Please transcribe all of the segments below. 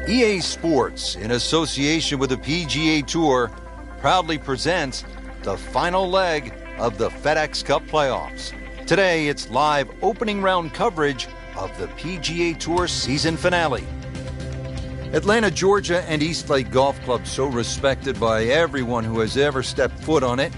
EA Sports, in association with the PGA Tour, proudly presents the final leg of the FedEx Cup playoffs. Today, it's live opening round coverage of the PGA Tour season finale. Atlanta, Georgia and Eastlake Golf Club, so respected by everyone who has ever stepped foot on it.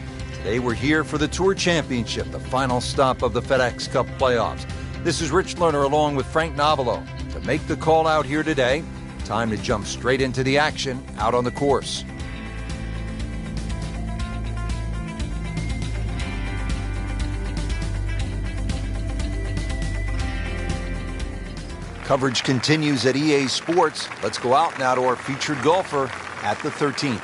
They were here for the Tour Championship, the final stop of the FedEx Cup playoffs. This is Rich Lerner along with Frank Novello to make the call out here today. Time to jump straight into the action out on the course. Coverage continues at EA Sports. Let's go out now to our featured golfer at the 13th.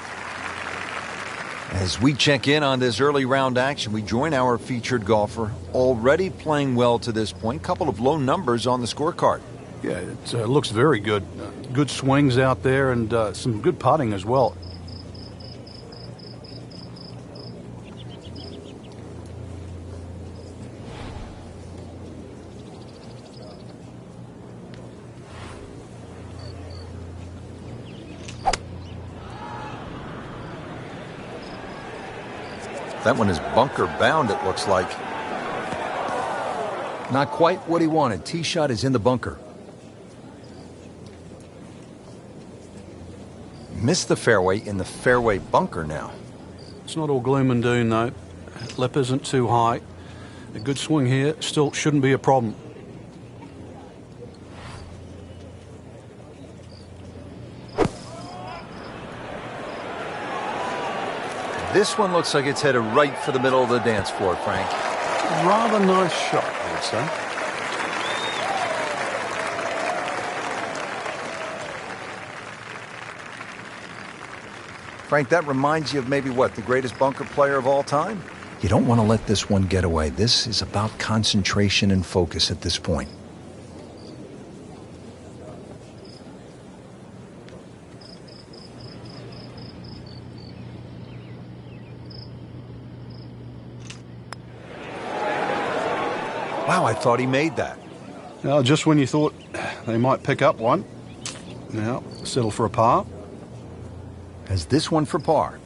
As we check in on this early round action, we join our featured golfer, already playing well to this point. Couple of low numbers on the scorecard. Yeah, it looks very good. Good swings out there and some good putting as well. That one is bunker bound, it looks like. Not quite what he wanted. Tee shot is in the bunker. Missed the fairway in the fairway bunker now. It's not all gloom and doom, though. Lip isn't too high. A good swing here still shouldn't be a problem. This one looks like it's headed right for the middle of the dance floor, Frank. Rather nice shot, I would say. Frank, that reminds you of maybe what, the greatest bunker player of all time? You don't want to let this one get away. This is about concentration and focus at this point. Wow, I thought he made that. Now, just when you thought they might pick up one, now settle for a par. Has this one for par.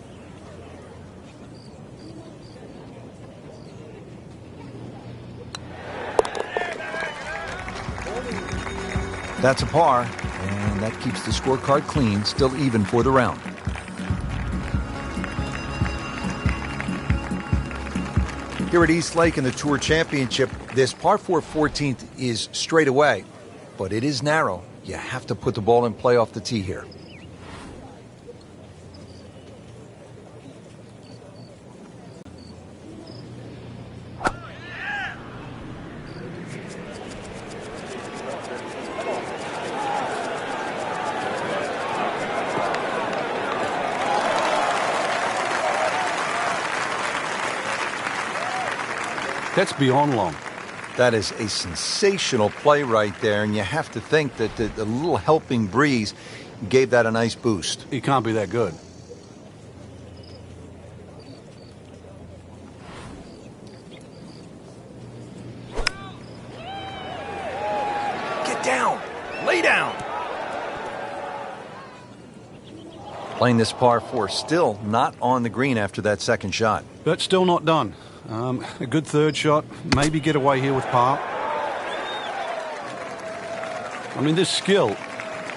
That's a par, and that keeps the scorecard clean, still even for the round. Here at Eastlake in the Tour Championship, this par 4 14th is straight away, but it is narrow. You have to put the ball in play off the tee here. That's beyond long. That is a sensational play right there, and you have to think that the little helping breeze gave that a nice boost. He can't be that good. Get down. Lay down. Playing this par 4, still not on the green after that second shot. But still not done. A good third shot, maybe get away here with par. I mean, this skill,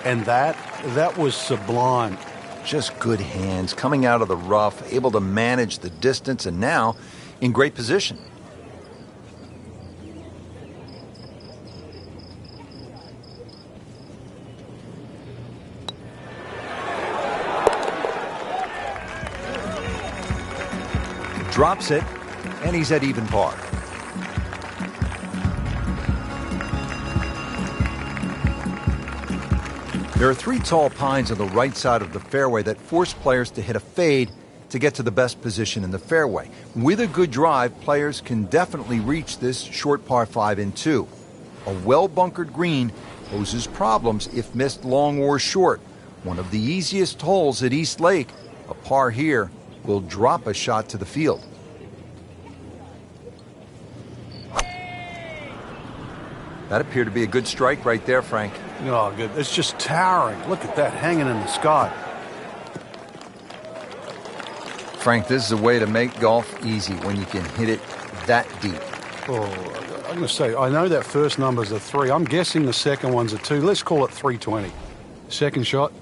and that was sublime. Just good hands, coming out of the rough, able to manage the distance, and now in great position. Drops it, and he's at even par. There are 3 tall pines on the right side of the fairway that force players to hit a fade to get to the best position in the fairway. With a good drive, players can definitely reach this short par 5 in 2. A well-bunkered green poses problems if missed long or short. One of the easiest holes at Eastlake, a par here, will drop a shot to the field. That appeared to be a good strike right there, Frank. Oh, good. It's just towering. Look at that hanging in the sky. Frank, this is a way to make golf easy when you can hit it that deep. Oh, I'm going to say, I know that first number's a 3. I'm guessing the second one's a 2. Let's call it 320. Second shot.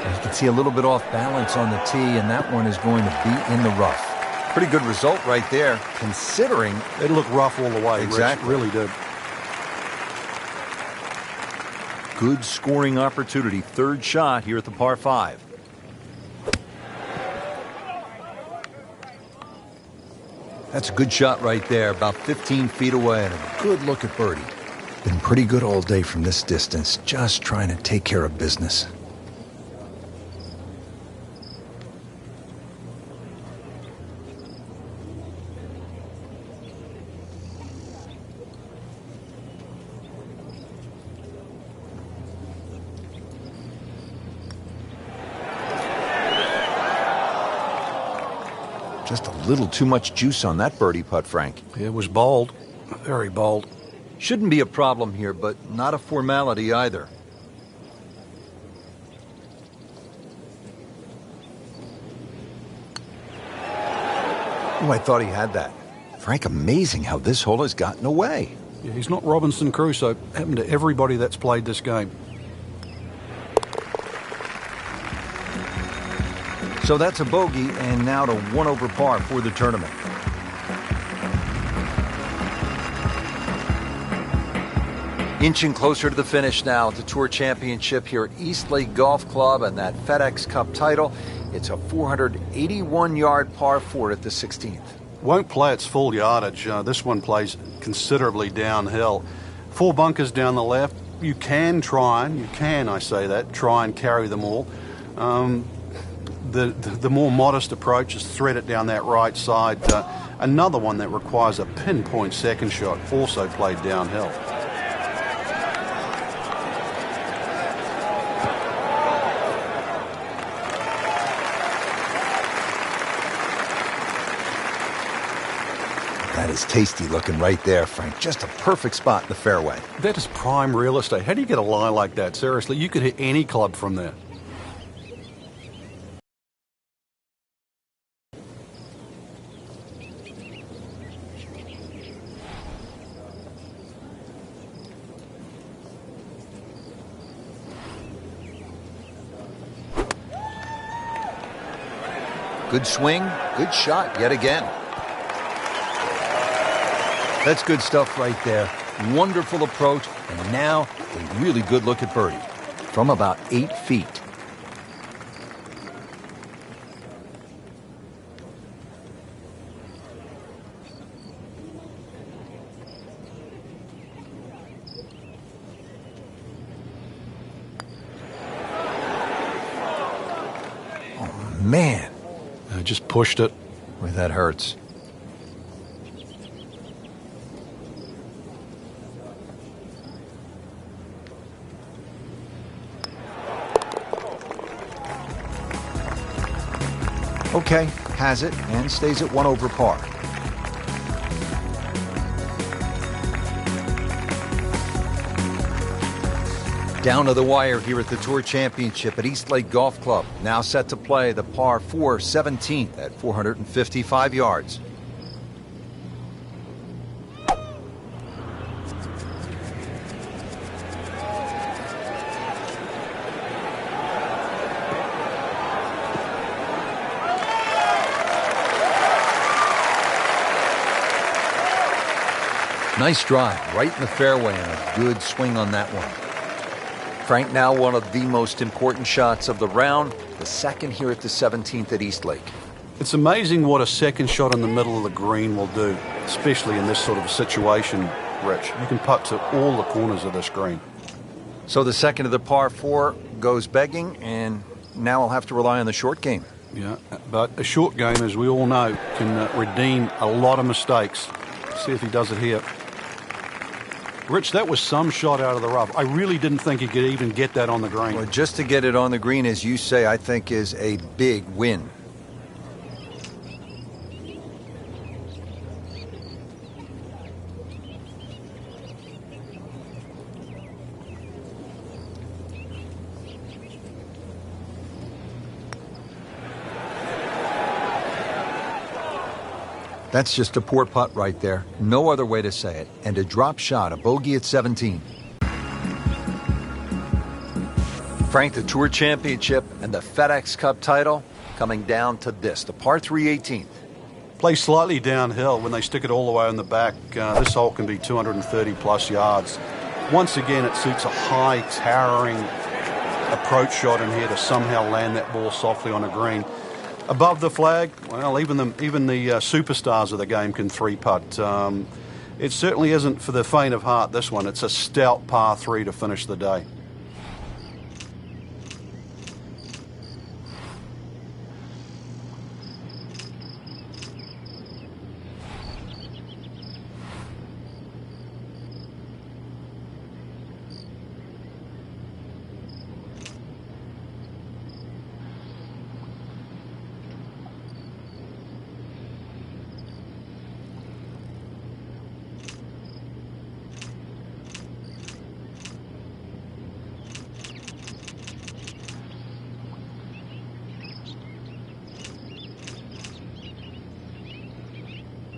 You can see a little bit off balance on the tee, and that one is going to be in the rough. Pretty good result right there, considering It looked rough all the way. Exactly. Rich, really did. good scoring opportunity. Third shot here at the par 5. That's a good shot right there, about 15 feet away, and a good look at birdie. Been pretty good all day from this distance, just trying to take care of business. Just a little too much juice on that birdie putt, Frank. It was bold, very bold. Shouldn't be a problem here, but not a formality either. Oh, I thought he had that. Frank, amazing how this hole has gotten away. Yeah, he's not Robinson Crusoe. Happened to everybody that's played this game. So that's a bogey, and now to 1 over par for the tournament. Inching closer to the finish now at the Tour Championship here at East Lake Golf Club and that FedEx Cup title. It's a 481-yard par 4 at the 16th. Won't play its full yardage. This one plays considerably downhill. 4 bunkers down the left. You can try, I say that, try and carry them all. The more modest approach is thread it down that right side. Another one that requires a pinpoint second shot, also played downhill. That is tasty looking right there, Frank. Just a perfect spot in the fairway. That is prime real estate. How do you get a lie like that? Seriously, you could hit any club from there. Good swing, good shot yet again. That's good stuff right there. Wonderful approach, and now a really good look at birdie from about 8 feet. Oh, man. I just pushed it. Boy, that hurts. Okay, has it and stays at 1 over par. Down to the wire here at the Tour Championship at East Lake Golf Club. Now set to play the par 4 17th at 455 yards. Nice drive, right in the fairway, and a good swing on that one. Frank, now one of the most important shots of the round, the second here at the 17th at East Lake. It's amazing what a second shot in the middle of the green will do, especially in this sort of a situation, Rich. You can putt to all the corners of this green. So the second of the par 4 goes begging, and now I'll have to rely on the short game. Yeah, but a short game, as we all know, can redeem a lot of mistakes. See if he does it here. Rich, that was some shot out of the rough. I really didn't think he could even get that on the green. Well, just to get it on the green, as you say, I think is a big win. That's just a poor putt right there. No other way to say it. And a drop shot, a bogey at 17. Frank, the Tour Championship and the FedEx Cup title coming down to this, the par 3 18th. Play slightly downhill when they stick it all the way on the back. This hole can be 230 plus yards. Once again, it suits a high, towering approach shot in here to somehow land that ball softly on a green. Above the flag, well, even the superstars of the game can three-putt. It certainly isn't for the faint of heart, this one. It's a stout par 3 to finish the day.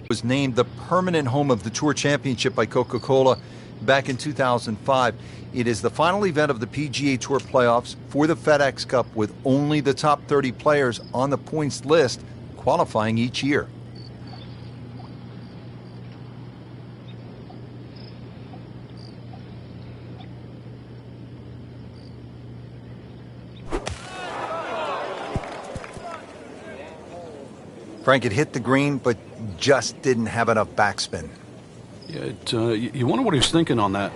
Was named the permanent home of the Tour Championship by Coca-Cola back in 2005. It is the final event of the PGA Tour playoffs for the FedEx Cup, with only the top 30 players on the points list qualifying each year. Frank, it hit the green, but just didn't have enough backspin. Yeah, you wonder what he was thinking on that.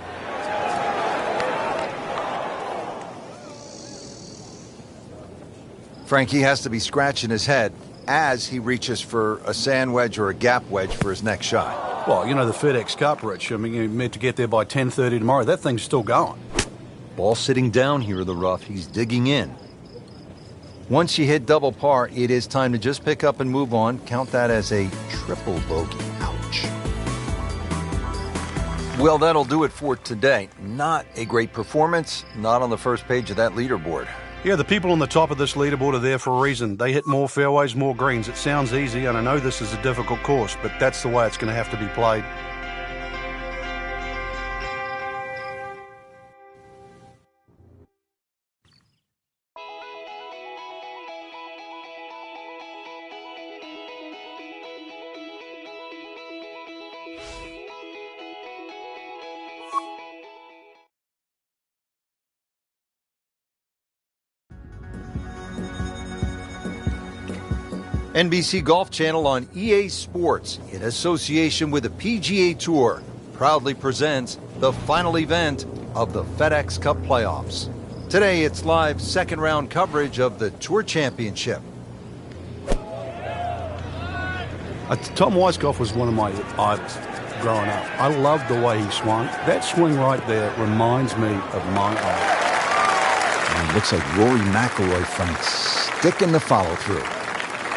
Frank, he has to be scratching his head as he reaches for a sand wedge or a gap wedge for his next shot. Well, you know, the FedEx Cup, Rich. I mean, you're meant to get there by 10:30 tomorrow. That thing's still going. Ball sitting down here in the rough. He's digging in. Once you hit double par, it is time to just pick up and move on. Count that as a triple bogey. Ouch. Well, that'll do it for today. Not a great performance, not on the first page of that leaderboard. Yeah, the people on the top of this leaderboard are there for a reason. They hit more fairways, more greens. It sounds easy, and I know this is a difficult course, but that's the way it's going to have to be played. NBC Golf Channel on EA Sports, in association with the PGA Tour, proudly presents the final event of the FedEx Cup playoffs. Today, it's live second-round coverage of the Tour Championship. Tom Weiskopf was one of my idols growing up. I loved the way he swung. That swing right there reminds me of my idol. It looks like Rory McIlroy, Frank, sticking the follow-through.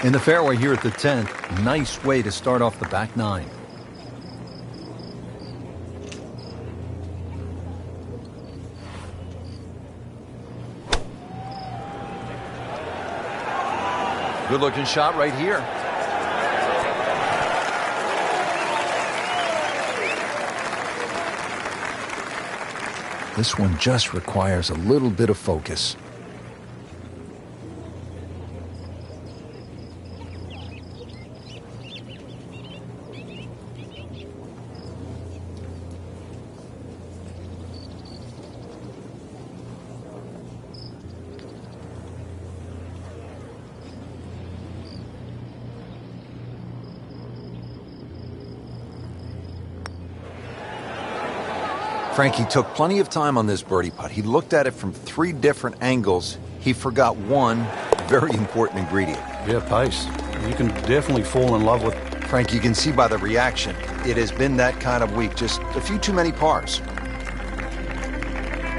In the fairway here at the 10th, nice way to start off the back nine. Good looking shot right here. This one just requires a little bit of focus. Frankie took plenty of time on this birdie putt. He looked at it from 3 different angles. He forgot one very important ingredient. Yeah, pace. You can definitely fall in love with Frank, you can see by the reaction, it has been that kind of week. Just a few too many pars.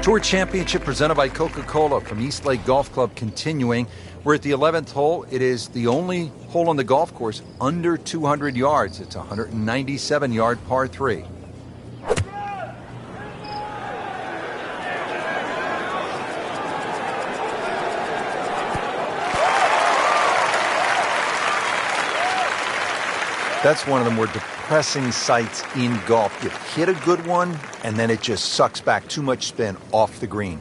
Tour Championship presented by Coca-Cola from East Lake Golf Club continuing. We're at the 11th hole. It is the only hole on the golf course under 200 yards. It's a 197-yard par 3. That's one of the more depressing sights in golf. You hit a good one, and then it just sucks back too much spin off the green.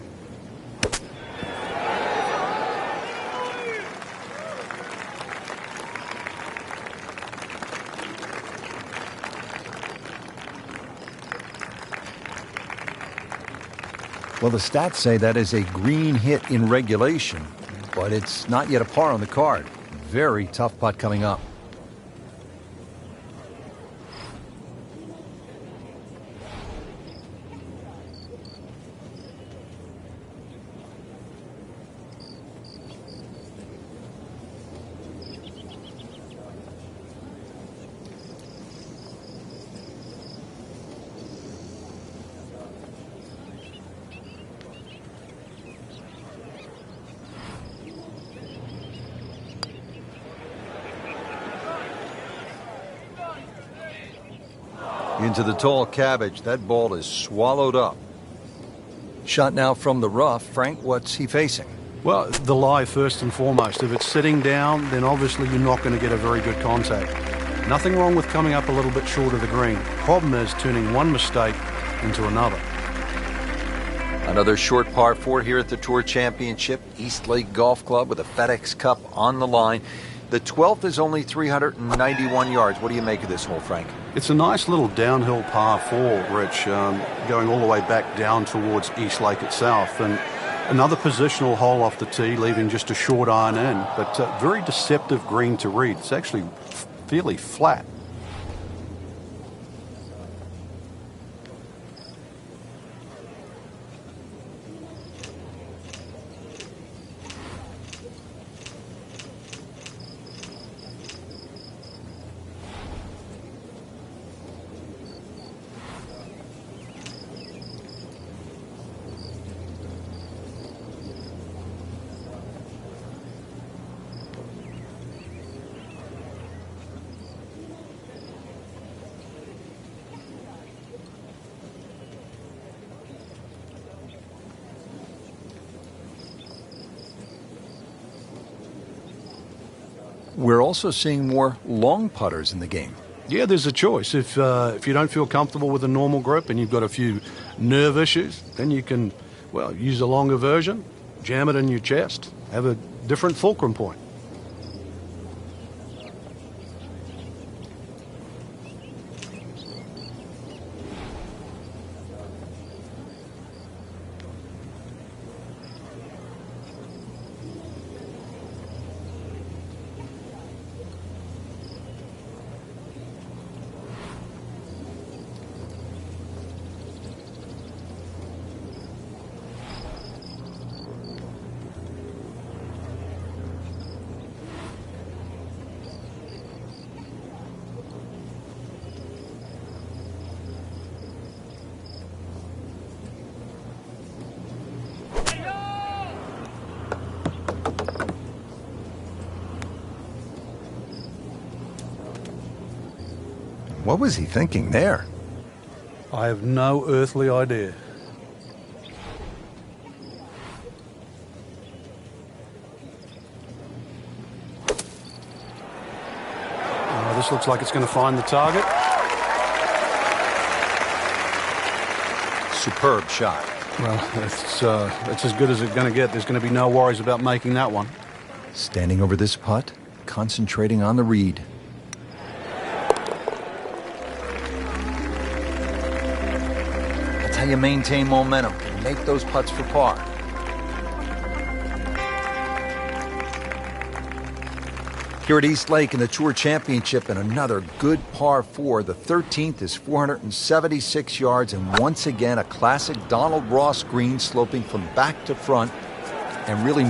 Well, the stats say that is a green hit in regulation, but it's not yet a par on the card. Very tough putt coming up. Into the tall cabbage. That ball is swallowed up. Shot now from the rough. Frank, what's he facing? Well, the lie first and foremost. If it's sitting down, then obviously you're not going to get a very good contact. Nothing wrong with coming up a little bit short of the green. Problem is turning one mistake into another. Another short par 4 here at the Tour Championship. East Lake Golf Club with a FedEx Cup on the line. The 12th is only 391 yards. What do you make of this hole, Frank? It's a nice little downhill par 4, Rich, going all the way back down towards East Lake itself. And another positional hole off the tee, leaving just a short iron in. But very deceptive green to read. It's actually fairly flat. We're also seeing more long putters in the game. Yeah, there's a choice. If you don't feel comfortable with a normal grip and you've got a few nerve issues, then you can, well, use a longer version, jam it in your chest, have a different fulcrum point. What was he thinking there? I have no earthly idea. This looks like it's going to find the target. Superb shot. Well, it's as good as it's going to get. There's going to be no worries about making that one. Standing over this putt, concentrating on the read. That's how you maintain momentum. Make those putts for par. Here at East Lake in the Tour Championship, and another good par 4. The 13th is 476 yards, and once again a classic Donald Ross green sloping from back to front. And really,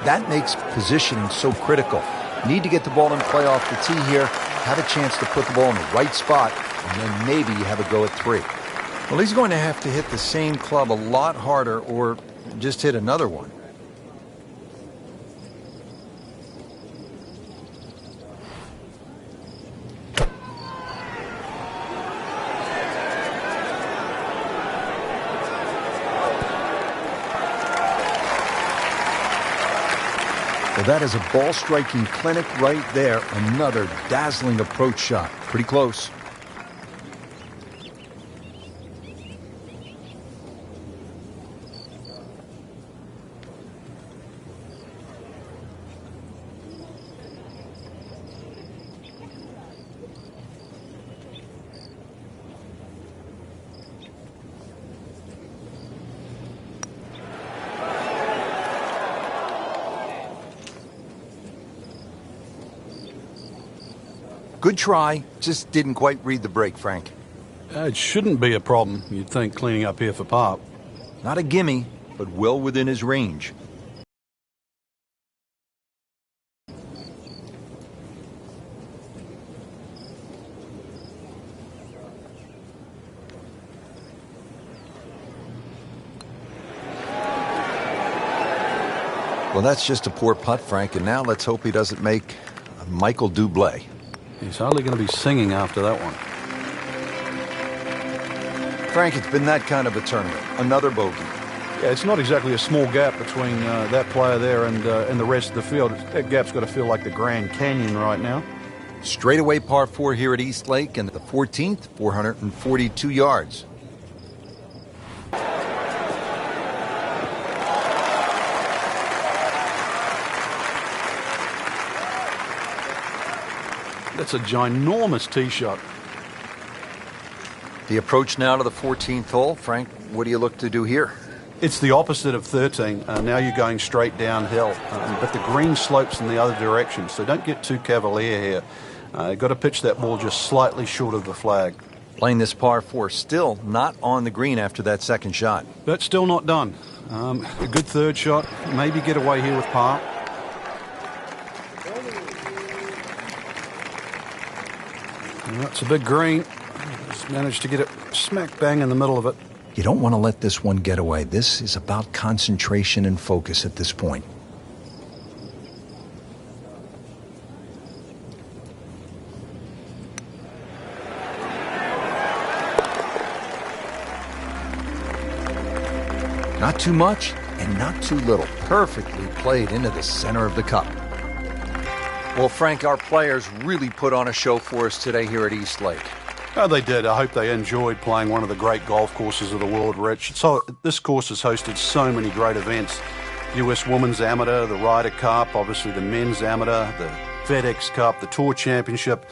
that makes positioning so critical. Need to get the ball in play off the tee here. have a chance to put the ball in the right spot, and then maybe have a go at 3. Well, he's going to have to hit the same club a lot harder or just hit another one. Well, that is a ball striking clinic right there. Another dazzling approach shot. Pretty close. Good try, just didn't quite read the break, Frank. It shouldn't be a problem, you'd think, cleaning up here for par. Not a gimme, but well within his range. Well, that's just a poor putt, Frank, and now let's hope he doesn't make a Michael Bublé. He's hardly going to be singing after that one. Frank, it's been that kind of a tournament. Another bogey. Yeah, it's not exactly a small gap between that player there and the rest of the field. That gap's got to feel like the Grand Canyon right now. Straightaway par 4 here at East Lake, and the 14th, 442 yards. That's a ginormous tee shot. The approach now to the 14th hole. Frank, what do you look to do here? It's the opposite of 13. Now you're going straight downhill. But the green slopes in the other direction, so don't get too cavalier here. You've got to pitch that ball just slightly short of the flag. Playing this par 4, still not on the green after that second shot. But still not done. A good third shot. Maybe get away here with par. That's a big green. Just managed to get it smack bang in the middle of it. You don't want to let this one get away. This is about concentration and focus at this point. Not too much and not too little. Perfectly played into the center of the cup. Well, Frank, our players really put on a show for us today here at East Lake. Oh, they did. I hope they enjoyed playing one of the great golf courses of the world, Rich. So this course has hosted so many great events. US Women's Amateur, the Ryder Cup, obviously the Men's Amateur, the FedEx Cup, the Tour Championship,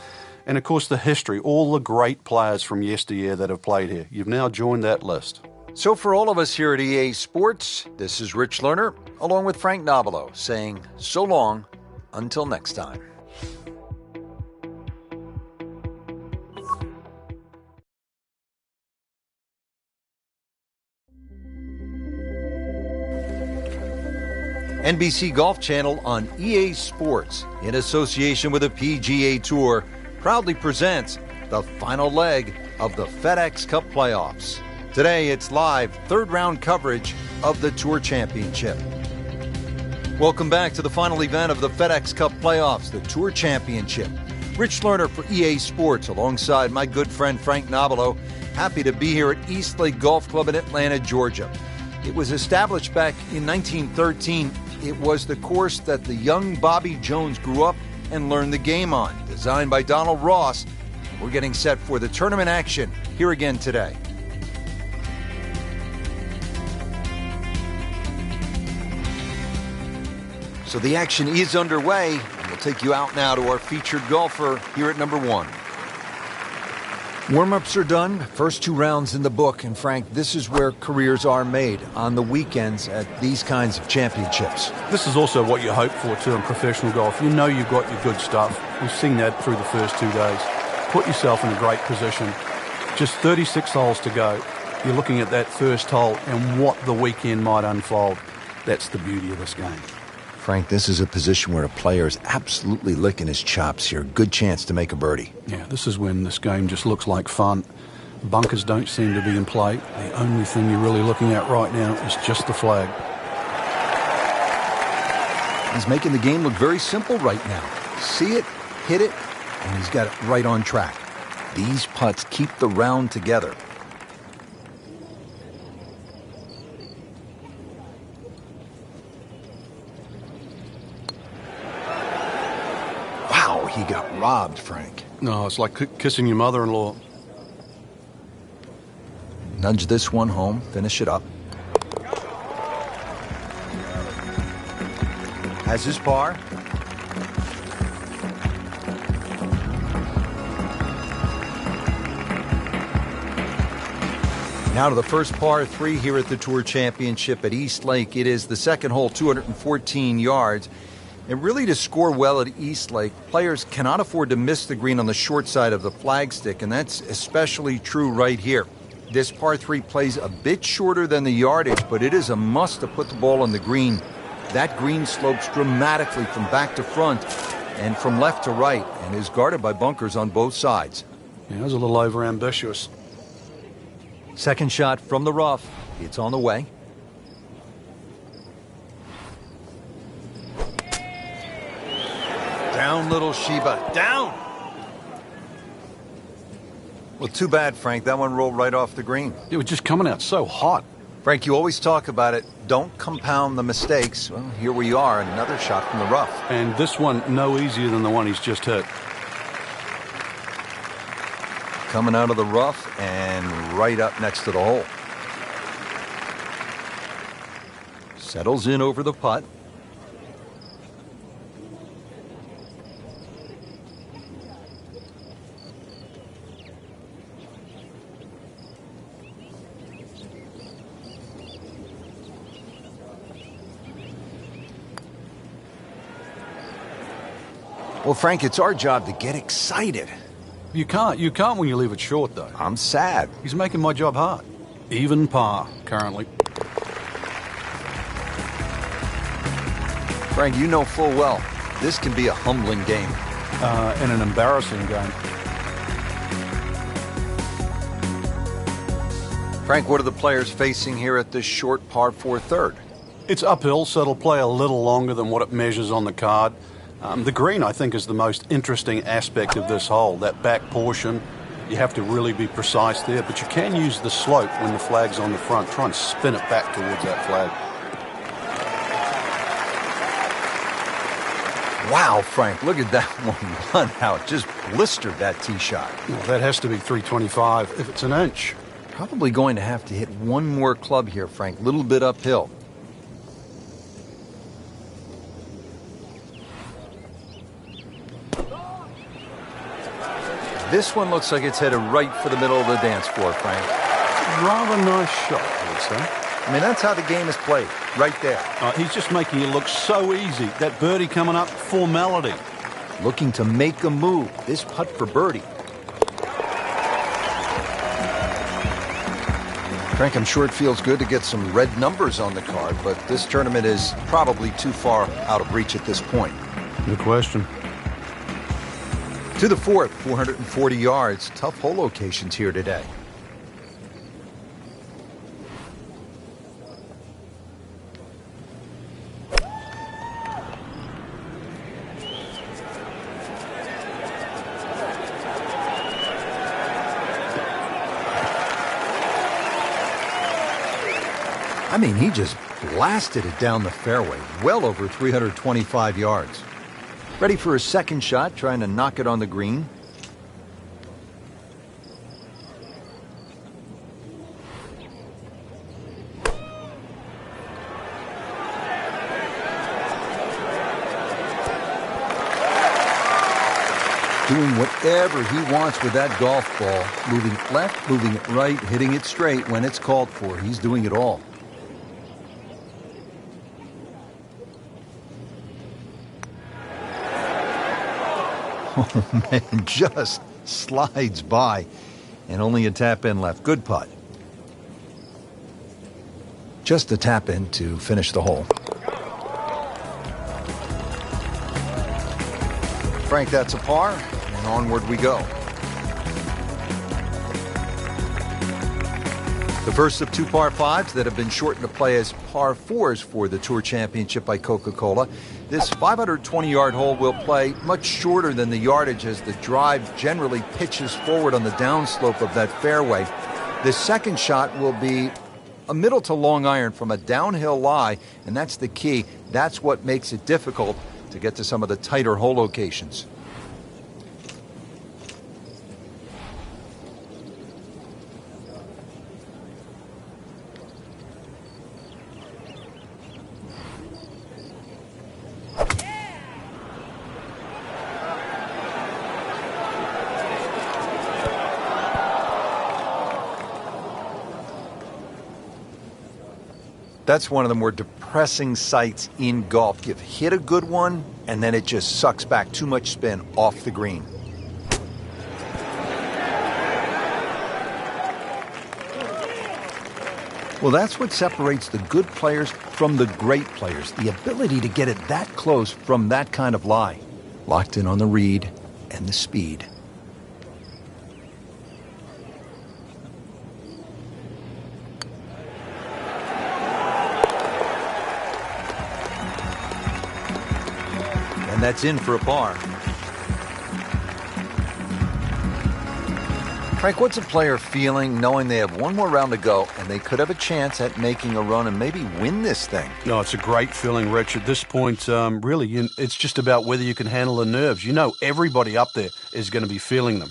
and of course the history, all the great players from yesteryear that have played here. You've now joined that list. So for all of us here at EA Sports, this is Rich Lerner, along with Frank Nobilo, saying so long until next time. NBC Golf Channel on EA Sports, in association with the PGA Tour, proudly presents the final leg of the FedEx Cup playoffs. Today, it's live third-round coverage of the Tour Championship. Welcome back to the final event of the FedEx Cup playoffs, the Tour Championship. Rich Lerner for EA Sports, alongside my good friend Frank Nobilo. Happy to be here at East Lake Golf Club in Atlanta, Georgia. It was established back in 1913. It was the course that the young Bobby Jones grew up and learned the game on, designed by Donald Ross. We're getting set for the tournament action here again today. So the action is underway, and we'll take you out now to our featured golfer here at number 1. Warm-ups are done, first 2 rounds in the book, and Frank, this is where careers are made, on the weekends at these kinds of championships. This is also what you hope for too in professional golf. You know you've got your good stuff. We've seen that through the first 2 days. Put yourself in a great position. Just 36 holes to go. You're looking at that first hole and what the weekend might unfold. That's the beauty of this game. Frank, this is a position where a player is absolutely licking his chops here. Good chance to make a birdie. Yeah, this is when this game just looks like fun. Bunkers don't seem to be in play. The only thing you're really looking at right now is just the flag. He's making the game look very simple right now. See it, hit it, and he's got it right on track. These putts keep the round together. Wow, he got robbed, Frank. No, it's like kissing your mother-in-law. Nudge this one home, finish it up. Has his par. Now to the first par 3 here at the Tour Championship at East Lake. It is the second hole, 214 yards. And really, to score well at East Lake, players cannot afford to miss the green on the short side of the flagstick, and that's especially true right here. This par 3 plays a bit shorter than the yardage, but it is a must to put the ball on the green. That green slopes dramatically from back to front and from left to right and is guarded by bunkers on both sides. Yeah, it was a little overambitious. Second shot from the rough. It's on the way. Down, little Sheba. Down! Well, too bad, Frank. That one rolled right off the green. It was just coming out so hot. Frank, you always talk about it. Don't compound the mistakes. Well, here we are, another shot from the rough. And this one no easier than the one he's just hit. Coming out of the rough and right up next to the hole. Settles in over the putt. Well, Frank, it's our job to get excited. You can't when you leave it short, though. I'm sad. He's making my job hard. Even par, currently. Frank, you know full well, this can be a humbling game. And an embarrassing game. Frank, what are the players facing here at this short par 4 third? It's uphill, so it'll play a little longer than what it measures on the card. The green, I think, is the most interesting aspect of this hole. That back portion, you have to really be precise there, but you can use the slope when the flag's on the front. Try and spin it back towards that flag. Wow, Frank, look at that one run out. Just blistered that tee shot. Well, that has to be 325 if it's an inch. Probably going to have to hit one more club here, Frank. Little bit uphill. This one looks like it's headed right for the middle of the dance floor, Frank. Rather nice shot, I would say. I mean, that's how the game is played, right there. He's just making it look so easy. That birdie coming up, formality. Looking to make a move. This putt for birdie. Frank, I'm sure it feels good to get some red numbers on the card, but this tournament is probably too far out of reach at this point. Good question. To the fourth, 440 yards. Tough hole locations here today. I mean, he just blasted it down the fairway, well over 325 yards. Ready for a second shot, trying to knock it on the green. Doing whatever he wants with that golf ball. Moving it left, moving it right, hitting it straight when it's called for. He's doing it all. Oh, man, just slides by. And only a tap in left. Good putt. Just a tap in to finish the hole. Frank, that's a par, and onward we go. The first of two par fives that have been shortened to play as par fours for the Tour Championship by Coca-Cola. This 520-yard hole will play much shorter than the yardage as the drive generally pitches forward on the downslope of that fairway. The second shot will be a middle to long iron from a downhill lie, and that's the key. That's what makes it difficult to get to some of the tighter hole locations. That's one of the more depressing sights in golf. You've hit a good one, and then it just sucks back too much spin off the green. Well, that's what separates the good players from the great players, the ability to get it that close from that kind of lie. Locked in on the read and the speed. And that's in for a par. Frank, what's a player feeling knowing they have one more round to go and they could have a chance at making a run and maybe win this thing? No, it's a great feeling, Rich. At this point, really, it's just about whether you can handle the nerves. You know everybody up there is going to be feeling them.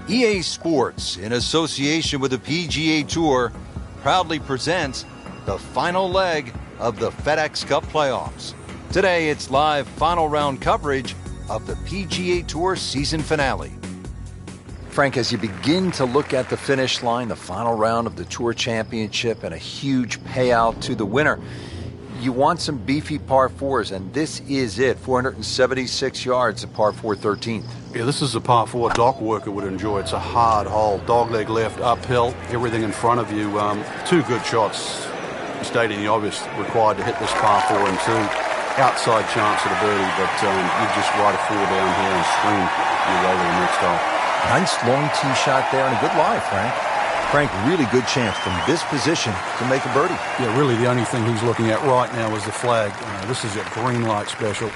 EA Sports, in association with the PGA Tour, proudly presents the final leg of the FedEx Cup playoffs. Today, it's live final round coverage of the PGA Tour season finale. Frank, as you begin to look at the finish line, the final round of the Tour Championship and a huge payout to the winner, you want some beefy par fours, and this is it. 476 yards at par 4 13th. Yeah, this is a par 4 dock worker would enjoy. It's a hard hole. Dogleg left, uphill, everything in front of you. Two good shots. Stating the obvious, required to hit this par 4 and 2. Outside chance at a birdie, but you just ride a 4 down here and swing your way to the next hole. Nice long tee shot there and a good lie, Frank. Frank, really good chance from this position to make a birdie. Yeah, really the only thing he's looking at right now is the flag. This is a green light special.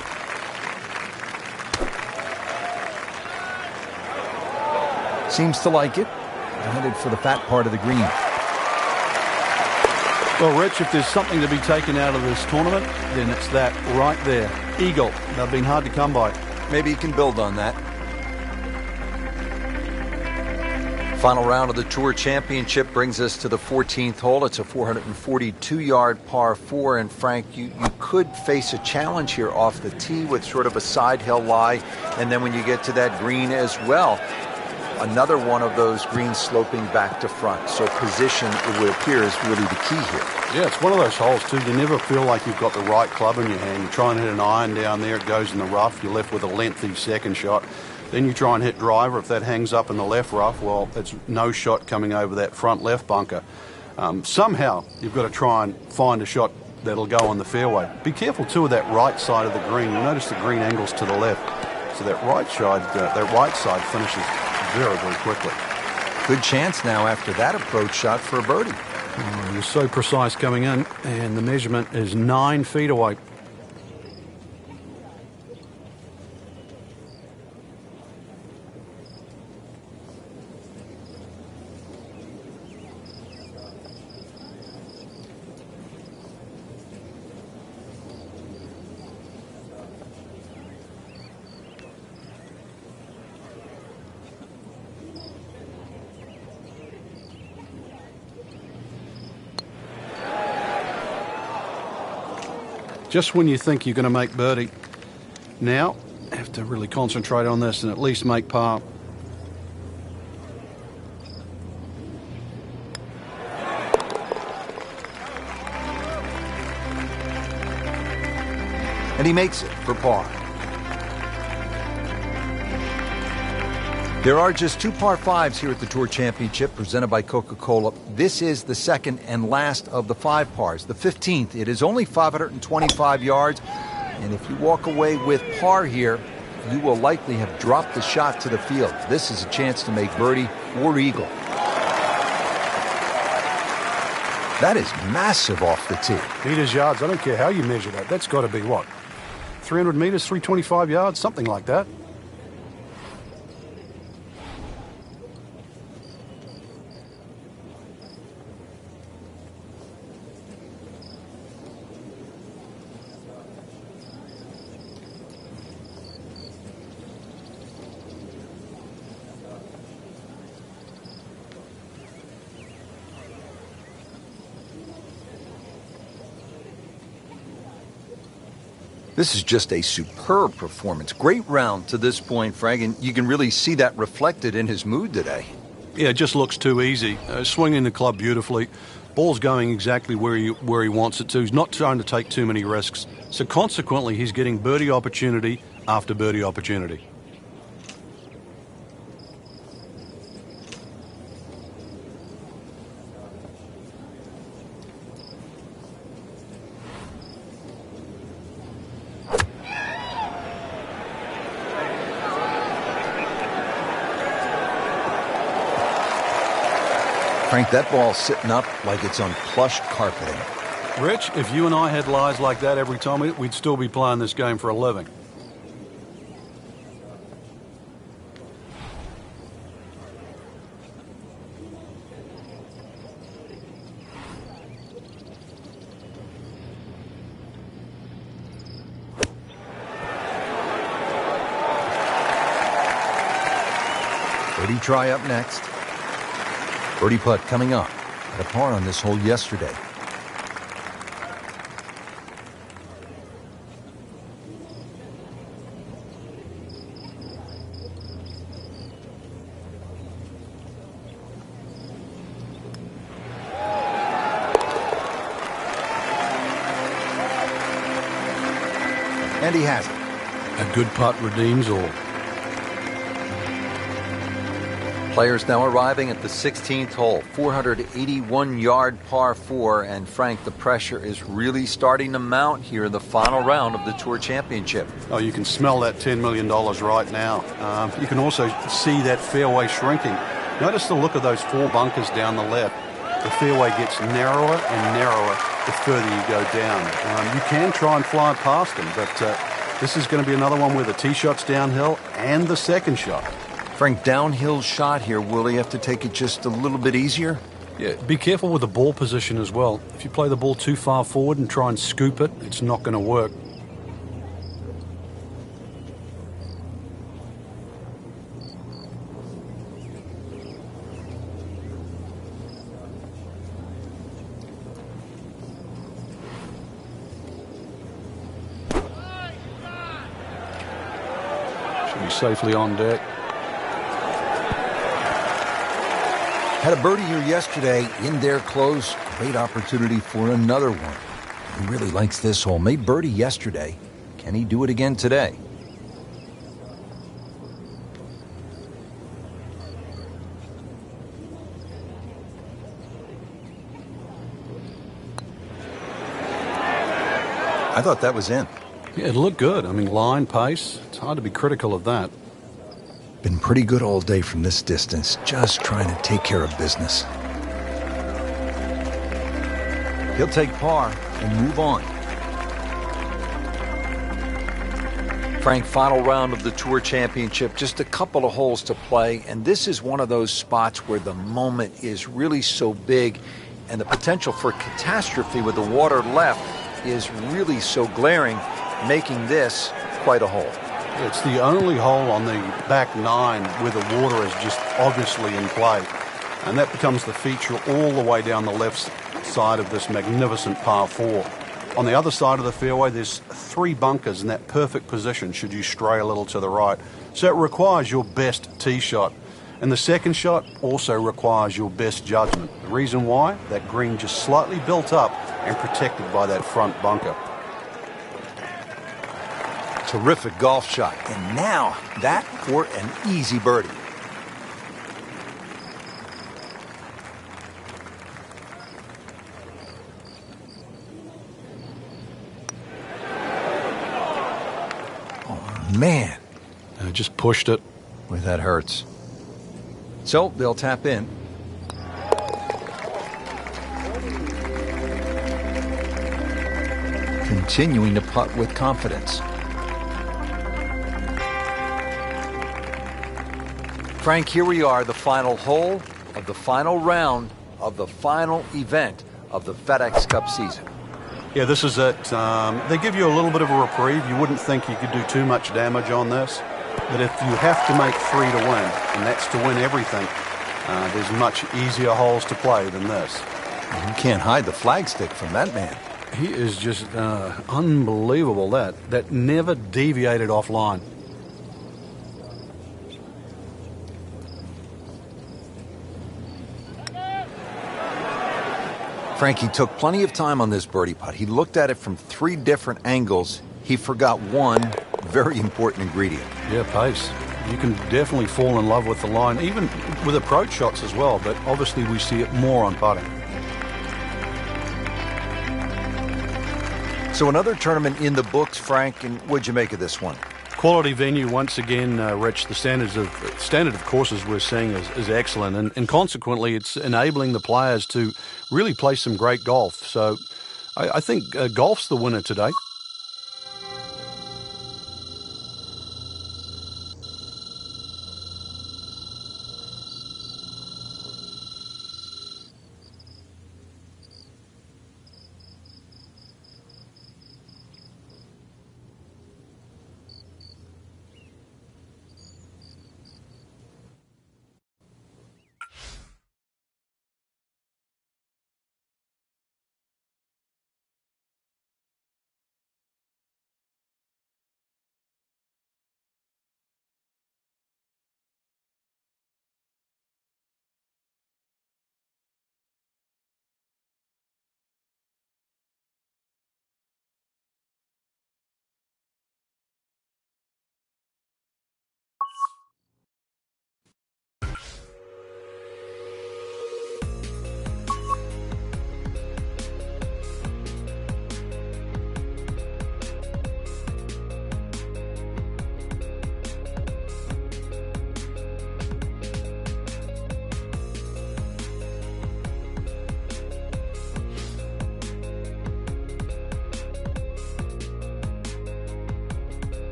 Seems to like it. Headed for the fat part of the green. Well, Rich, if there's something to be taken out of this tournament, then it's that right there. Eagle. They've been hard to come by. Maybe he can build on that. Final round of the Tour Championship brings us to the 14th hole. It's a 442-yard par 4, and Frank, you could face a challenge here off the tee with sort of a side hill lie, and then when you get to that green as well, another one of those greens sloping back to front. So position, it would appear, is really the key here. Yeah, it's one of those holes, too. You never feel like you've got the right club in your hand. You try and hit an iron down there, it goes in the rough. You're left with a lengthy second shot. Then you try and hit driver. If that hangs up in the left rough, well, it's no shot coming over that front left bunker. Somehow, you've got to try and find a shot that'll go on the fairway. Be careful, too, of that right side of the green. You'll notice the green angles to the left. So that right side finishes very, very quickly. Good chance now after that approach shot for a birdie. You're so precise coming in, and the measurement is 9 feet away. Just when you think you're going to make birdie. Now, have to really concentrate on this and at least make par. And he makes it for par. There are just 2 par 5s here at the Tour Championship presented by Coca-Cola. This is the second and last of the 5 pars. The 15th, it is only 525 yards. And if you walk away with par here, you will likely have dropped the shot to the field. This is a chance to make birdie or eagle. That is massive off the tee. Meters, yards, I don't care how you measure that. That's got to be what? 300 meters, 325 yards, something like that. This is just a superb performance. Great round to this point, Frank, and you can really see that reflected in his mood today. Yeah, it just looks too easy. Swinging the club beautifully. Ball's going exactly where he wants it to. He's not trying to take too many risks. So consequently, he's getting birdie opportunity after birdie opportunity. Frank, that ball's sitting up like it's on plush carpeting. Rich, if you and I had lies like that every time, we'd still be playing this game for a living. Birdie try up next. Birdie putt coming up. Had a par on this hole yesterday. And he has it. A good putt redeems all. Players now arriving at the 16th hole, 481-yard par 4, and Frank, the pressure is really starting to mount here in the final round of the Tour Championship. Oh, you can smell that $10 million right now. You can also see that fairway shrinking. Notice the look of those 4 bunkers down the left. The fairway gets narrower and narrower the further you go down. You can try and fly past them, but this is going to be another one where the tee shot's downhill and the second shot. Frank, downhill shot here. Will he have to take it just a little bit easier? Yeah, be careful with the ball position as well. If you play the ball too far forward and try and scoop it, it's not going to work. Should be safely on deck. Had a birdie here yesterday in there close. Great opportunity for another one. He really likes this hole. Made birdie yesterday. Can he do it again today? I thought that was in. Yeah, it looked good. I mean, line, pace. It's hard to be critical of that. Been pretty good all day from this distance, just trying to take care of business. He'll take par and move on. Frank, final round of the Tour Championship, just a couple of holes to play, and this is one of those spots where the moment is really so big and the potential for catastrophe with the water left is really so glaring, making this quite a hole. It's the only hole on the back 9 where the water is just obviously in play. And that becomes the feature all the way down the left side of this magnificent par 4. On the other side of the fairway, there's 3 bunkers in that perfect position should you stray a little to the right. So it requires your best tee shot. And the second shot also requires your best judgment. The reason why? That green just slightly built up and protected by that front bunker. Terrific golf shot. And now that for an easy birdie. Oh, man. Just pushed it. Boy, that hurts. So they'll tap in. Continuing to putt with confidence. Frank, here we are, the final hole of the final round of the final event of the FedEx Cup season. Yeah, this is it. They give you a little bit of a reprieve. You wouldn't think you could do too much damage on this. But if you have to make 3 to win, and that's to win everything, there's much easier holes to play than this. You can't hide the flagstick from that man. He is just unbelievable. That never deviated offline. Frankie took plenty of time on this birdie putt. He looked at it from 3 different angles. He forgot one very important ingredient. Yeah, pace. You can definitely fall in love with the line, even with approach shots as well, but obviously we see it more on putting. So another tournament in the books, Frank, and what'd you make of this one? Quality venue once again, Rich. The standard of courses we're seeing is excellent, and consequently it's enabling the players to really play some great golf. So I think golf's the winner today.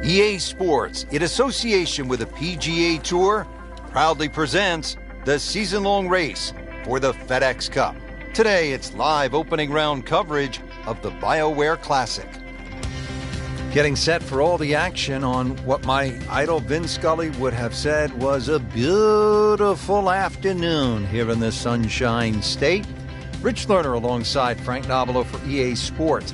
EA Sports, in association with the PGA Tour, proudly presents the season-long race for the FedEx Cup. Today, it's live opening round coverage of the BioWare Classic. Getting set for all the action on what my idol Vin Scully would have said was a beautiful afternoon here in the Sunshine State. Rich Lerner alongside Frank Nobilo for EA Sports.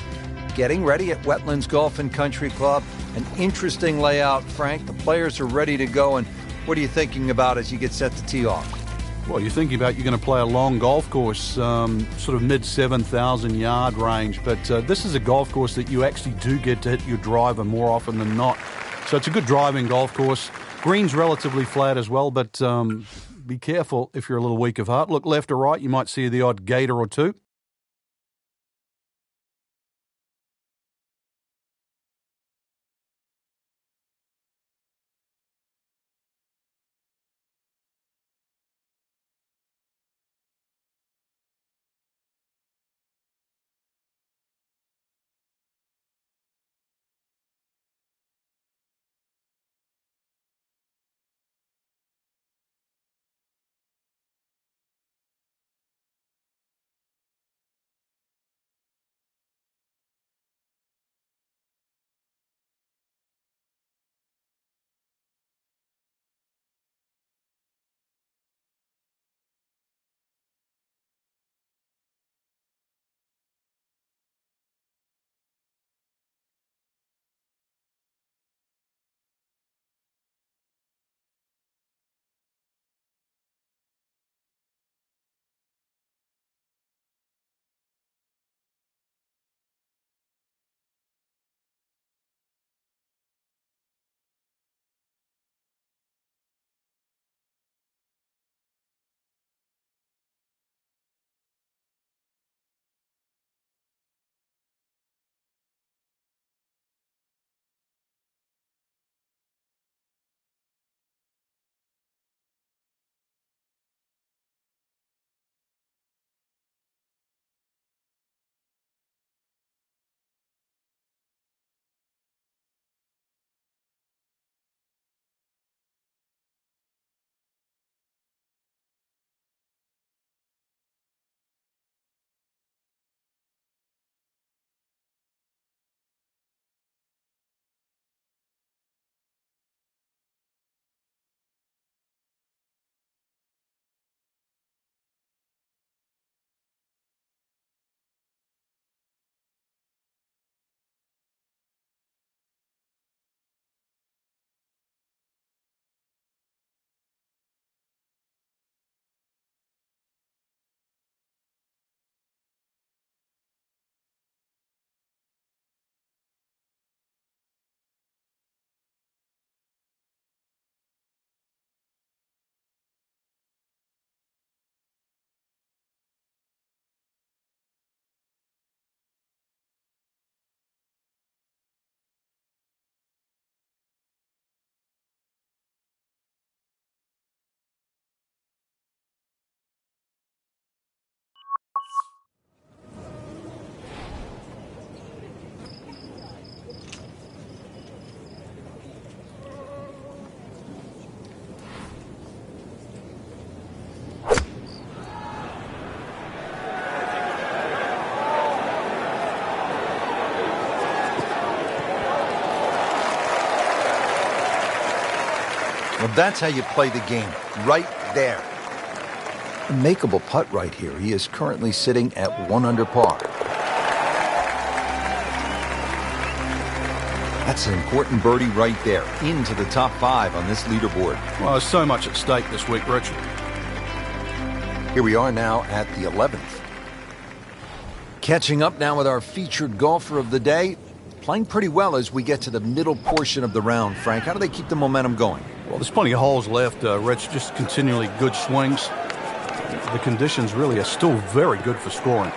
Getting ready at Wetlands Golf and Country Club. An interesting layout, Frank. The players are ready to go, and what are you thinking about as you get set to tee off? Well, you're thinking about you're going to play a long golf course, sort of mid-7,000 yard range, but this is a golf course that you actually do get to hit your driver more often than not. So it's a good driving golf course. Green's relatively flat as well, but be careful if you're a little weak of heart. Look left or right, you might see the odd gator or two. Well, that's how you play the game, right there. A makeable putt right here. He is currently sitting at 1 under par. That's an important birdie right there, into the top 5 on this leaderboard. Well, there's so much at stake this week, Rich. Here we are now at the 11th. Catching up now with our featured golfer of the day. Playing pretty well as we get to the middle portion of the round. Frank, how do they keep the momentum going? Well, there's plenty of holes left, Rich, just continually good swings. The conditions really are still very good for scoring.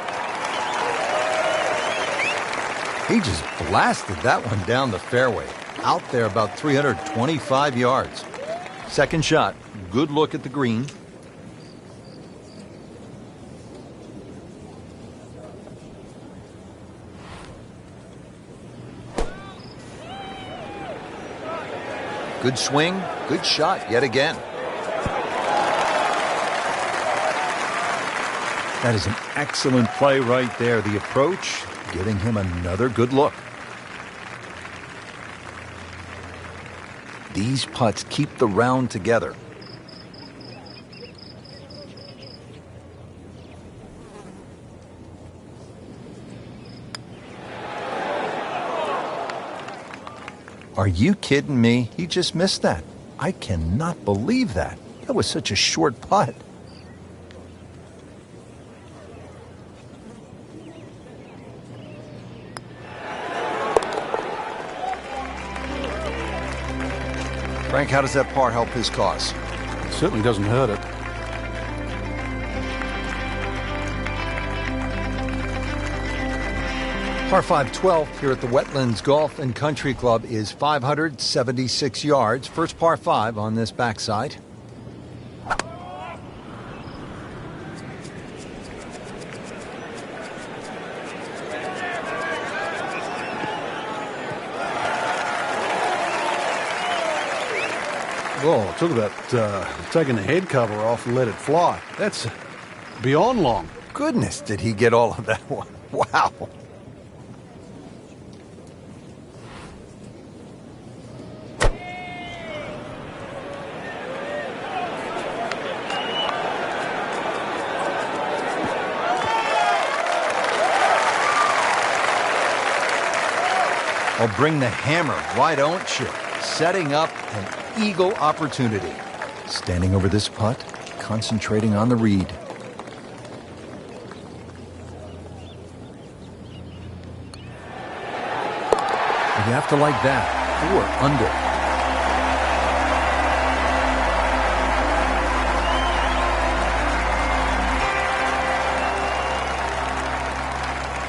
He just blasted that one down the fairway. Out there about 325 yards. Second shot, good look at the green. Good swing, good shot yet again. That is an excellent play right there. The approach, giving him another good look. These putts keep the round together. Are you kidding me? He just missed that. I cannot believe that. That was such a short putt. Frank, how does that par help his cause? It certainly doesn't hurt it. Par 5 12 here at the Wetlands Golf and Country Club is 576 yards. First par 5 on this backside. Oh, talk about taking the head cover off and let it fly. That's beyond long. Goodness, did he get all of that one? Wow. Oh, bring the hammer, why don't you? Setting up an eagle opportunity. Standing over this putt, concentrating on the read. You have to like that. 4 under.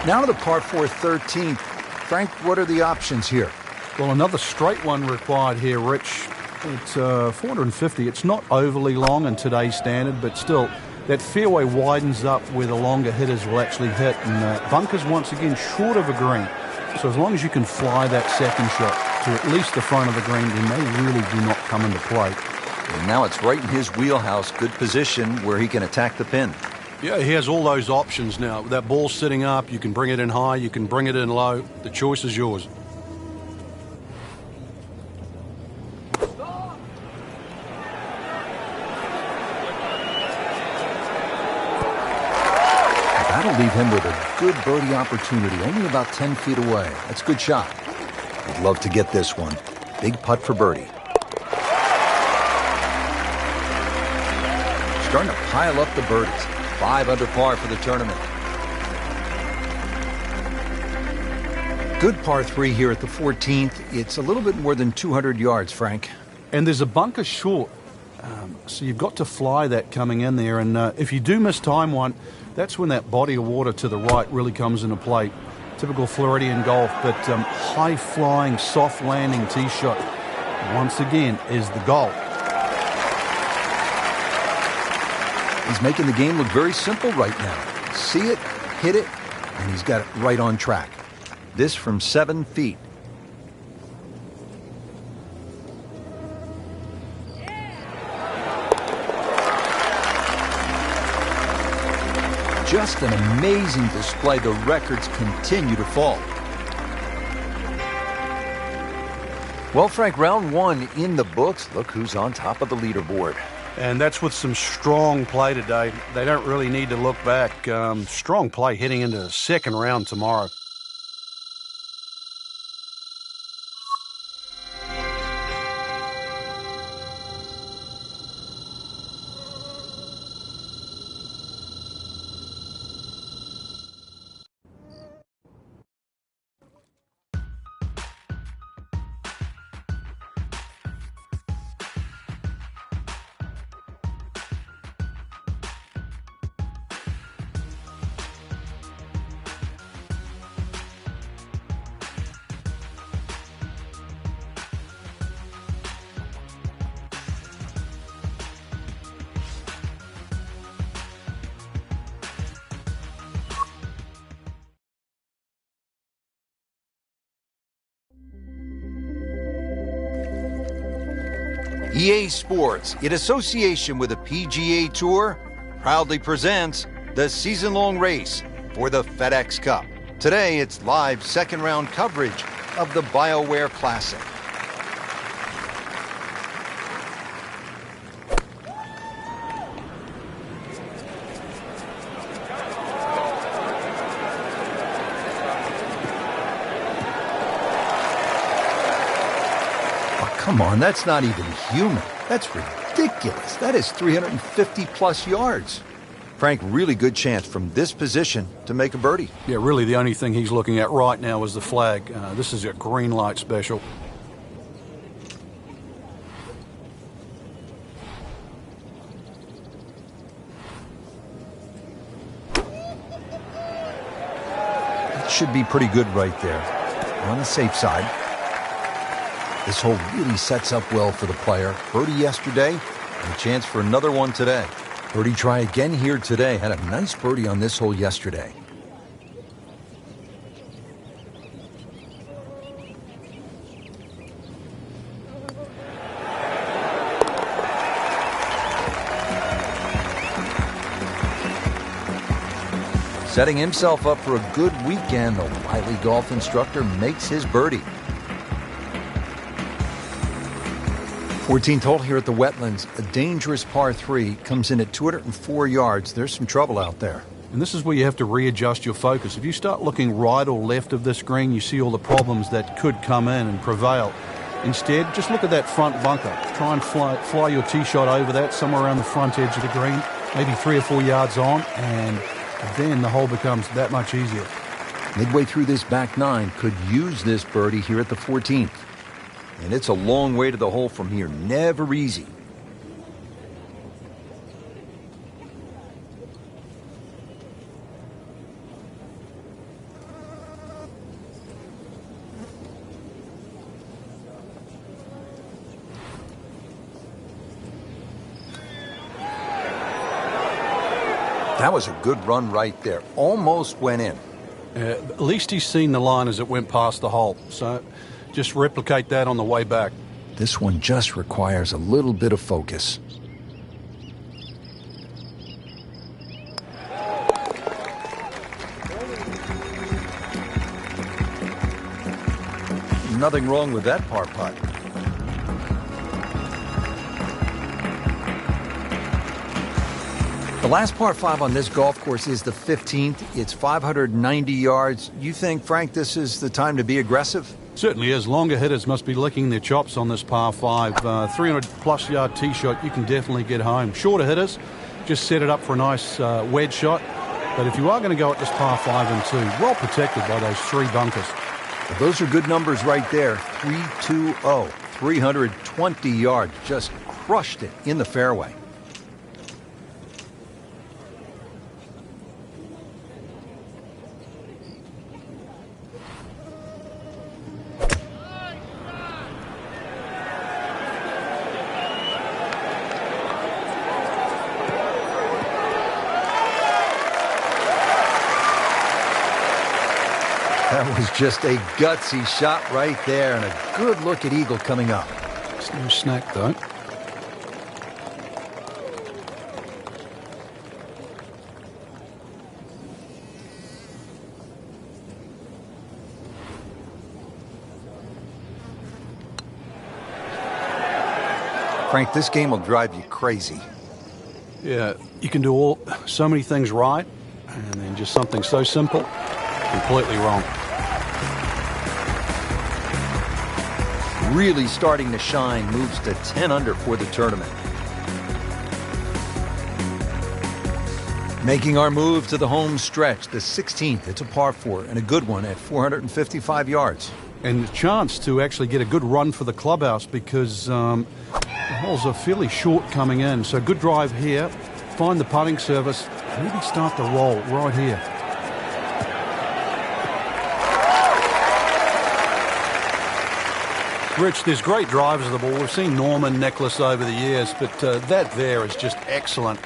Now to the par 4 13th. Frank, what are the options here? Well, another straight one required here, Rich. It's 450. It's not overly long in today's standard, but still, that fairway widens up where the longer hitters will actually hit. And bunkers, once again, short of a green. So as long as you can fly that second shot to at least the front of the green, then they really do not come into play. And now it's right in his wheelhouse. Good position where he can attack the pin. Yeah, he has all those options now. That ball's sitting up. You can bring it in high. You can bring it in low. The choice is yours. That'll leave him with a good birdie opportunity, only about 10 feet away. That's a good shot. Would love to get this one. Big putt for birdie. Starting to pile up the birdies. 5 under par for the tournament. Good par 3 here at the 14th. It's a little bit more than 200 yards, Frank. And there's a bunker short. So you've got to fly that coming in there. And if you do miss time one, that's when that body of water to the right really comes into play. Typical Floridian golf, but high-flying, soft-landing tee shot, once again, is the goal. He's making the game look very simple right now. See it, hit it, and he's got it right on track. This from 7 feet. Just an amazing display. The records continue to fall. Well, Frank, round one in the books. Look who's on top of the leaderboard. And that's with some strong play today. They don't really need to look back. Strong play heading into the second round tomorrow. EA Sports, in association with the PGA Tour, proudly presents the season-long race for the FedEx Cup. Today, it's live second-round coverage of the BioWare Classic. Come on, that's not even human. That's ridiculous. That is 350-plus yards. Frank, really good chance from this position to make a birdie. Yeah, really the only thing he's looking at right now is the flag. This is a green light special. It should be pretty good right there. On the safe side. This hole really sets up well for the player. Birdie yesterday, and a chance for another one today. Birdie try again here today. Had a nice birdie on this hole yesterday. Setting himself up for a good weekend, the Wiley golf instructor makes his birdie. 14th hole here at the Wetlands, a dangerous par 3, comes in at 204 yards. There's some trouble out there. And this is where you have to readjust your focus. If you start looking right or left of this green, you see all the problems that could come in and prevail. Instead, just look at that front bunker. Try and fly your tee shot over that, somewhere around the front edge of the green, maybe 3 or 4 yards on, and then the hole becomes that much easier. Midway through this back 9, could use this birdie here at the 14th. And it's a long way to the hole from here. Never easy. That was a good run right there. Almost went in. At least he's seen the line as it went past the hole. So just replicate that on the way back. This one just requires a little bit of focus. Nothing wrong with that par putt. The last par 5 on this golf course is the 15th. It's 590 yards. You think, Frank, this is the time to be aggressive? Certainly is. Longer hitters must be licking their chops on this par 5. 300-plus yard tee shot, you can definitely get home. Shorter hitters, just set it up for a nice wedge shot. But if you are going to go at this par 5 and 2, well protected by those 3 bunkers. Well, those are good numbers right there. 320, 320 yards. Just crushed it in the fairway. That was just a gutsy shot right there, and a good look at Eagle coming up. It's no snack, though. Frank, this game will drive you crazy. Yeah, you can do so many things right, and then just something so simple, completely wrong. Really starting to shine, moves to 10 under for the tournament. Making our move to the home stretch, the 16th. It's a par 4 and a good one at 455 yards. And the chance to actually get a good run for the clubhouse because the holes are fairly short coming in. So good drive here, find the putting surface, maybe start the roll right here. Rich, there's great drivers of the ball. We've seen Norman, Nicklaus over the years, but that there is just excellent.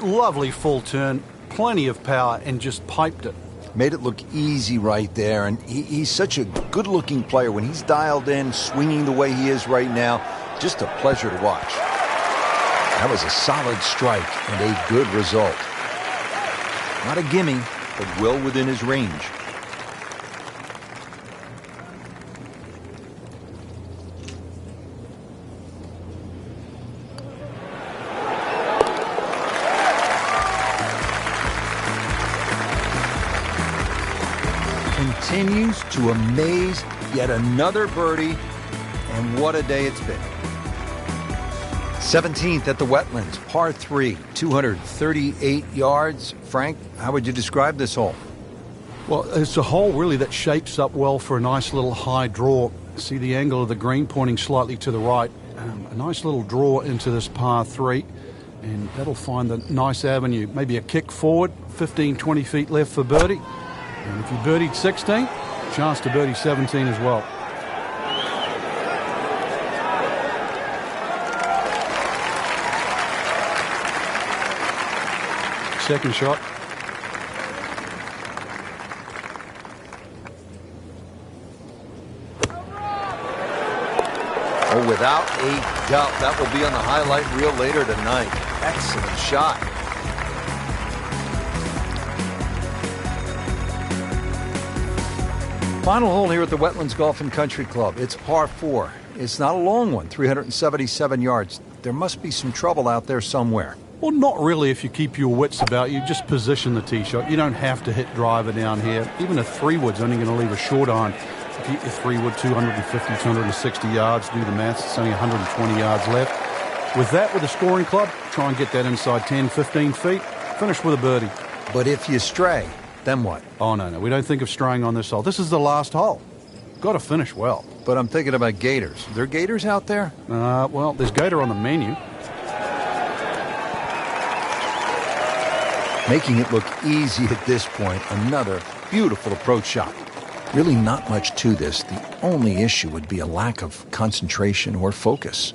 Lovely full turn, plenty of power, and just piped it. Made it look easy right there, and he's such a good-looking player. When he's dialed in, swinging the way he is right now, just a pleasure to watch. That was a solid strike and a good result. Not a gimme, but well within his range. Continues to amaze, yet another birdie, and what a day it's been. 17th at the Wetlands, par 3, 238 yards. Frank, how would you describe this hole? Well, it's a hole really that shapes up well for a nice little high draw. See the angle of the green pointing slightly to the right. A nice little draw into this par 3, and that'll find the nice avenue. Maybe a kick forward, 15, 20 feet left for birdie. And if you birdied 16, chance to birdie 17 as well. Second shot. Oh, without a doubt, that will be on the highlight reel later tonight. Excellent shot. Final hole here at the Wetlands Golf and Country Club. It's par 4. It's not a long one, 377 yards. There must be some trouble out there somewhere. Well, not really if you keep your wits about you. Just position the tee shot. You don't have to hit driver down here. Even a 3-wood's only going to leave a short iron. If you hit your 3-wood 250, 260 yards, do the maths, it's only 120 yards left. With that, with a scoring club, try and get that inside 10, 15 feet. Finish with a birdie. But if you stray, then what? Oh, no. We don't think of straying on this hole. This is the last hole. Got to finish well. But I'm thinking about gators. Are there gators out there? Well, there's gator on the menu. Making it look easy at this point. Another beautiful approach shot. Really not much to this. The only issue would be a lack of concentration or focus.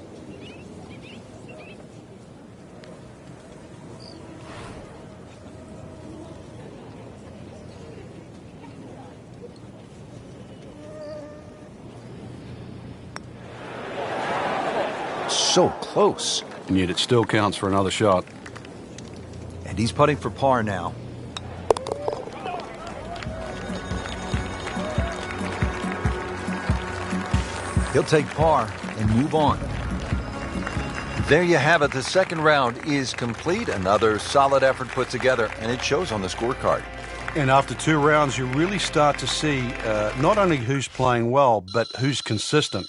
So close. And yet it still counts for another shot. And he's putting for par now. He'll take par and move on. There you have it. The second round is complete. Another solid effort put together, and it shows on the scorecard. And after 2 rounds, you really start to see not only who's playing well, but who's consistent.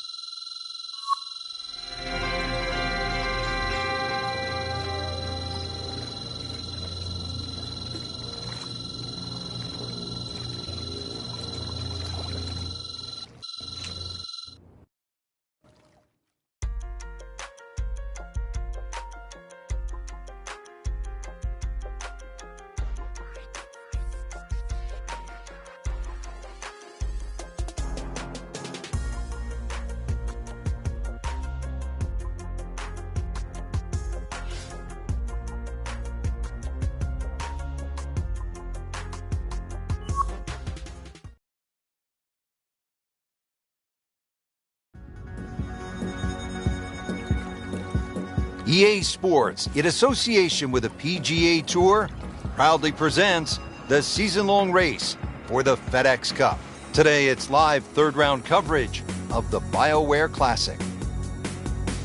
EA Sports, in association with the PGA Tour, proudly presents the season-long race for the FedEx Cup. Today, it's live third-round coverage of the BioWare Classic.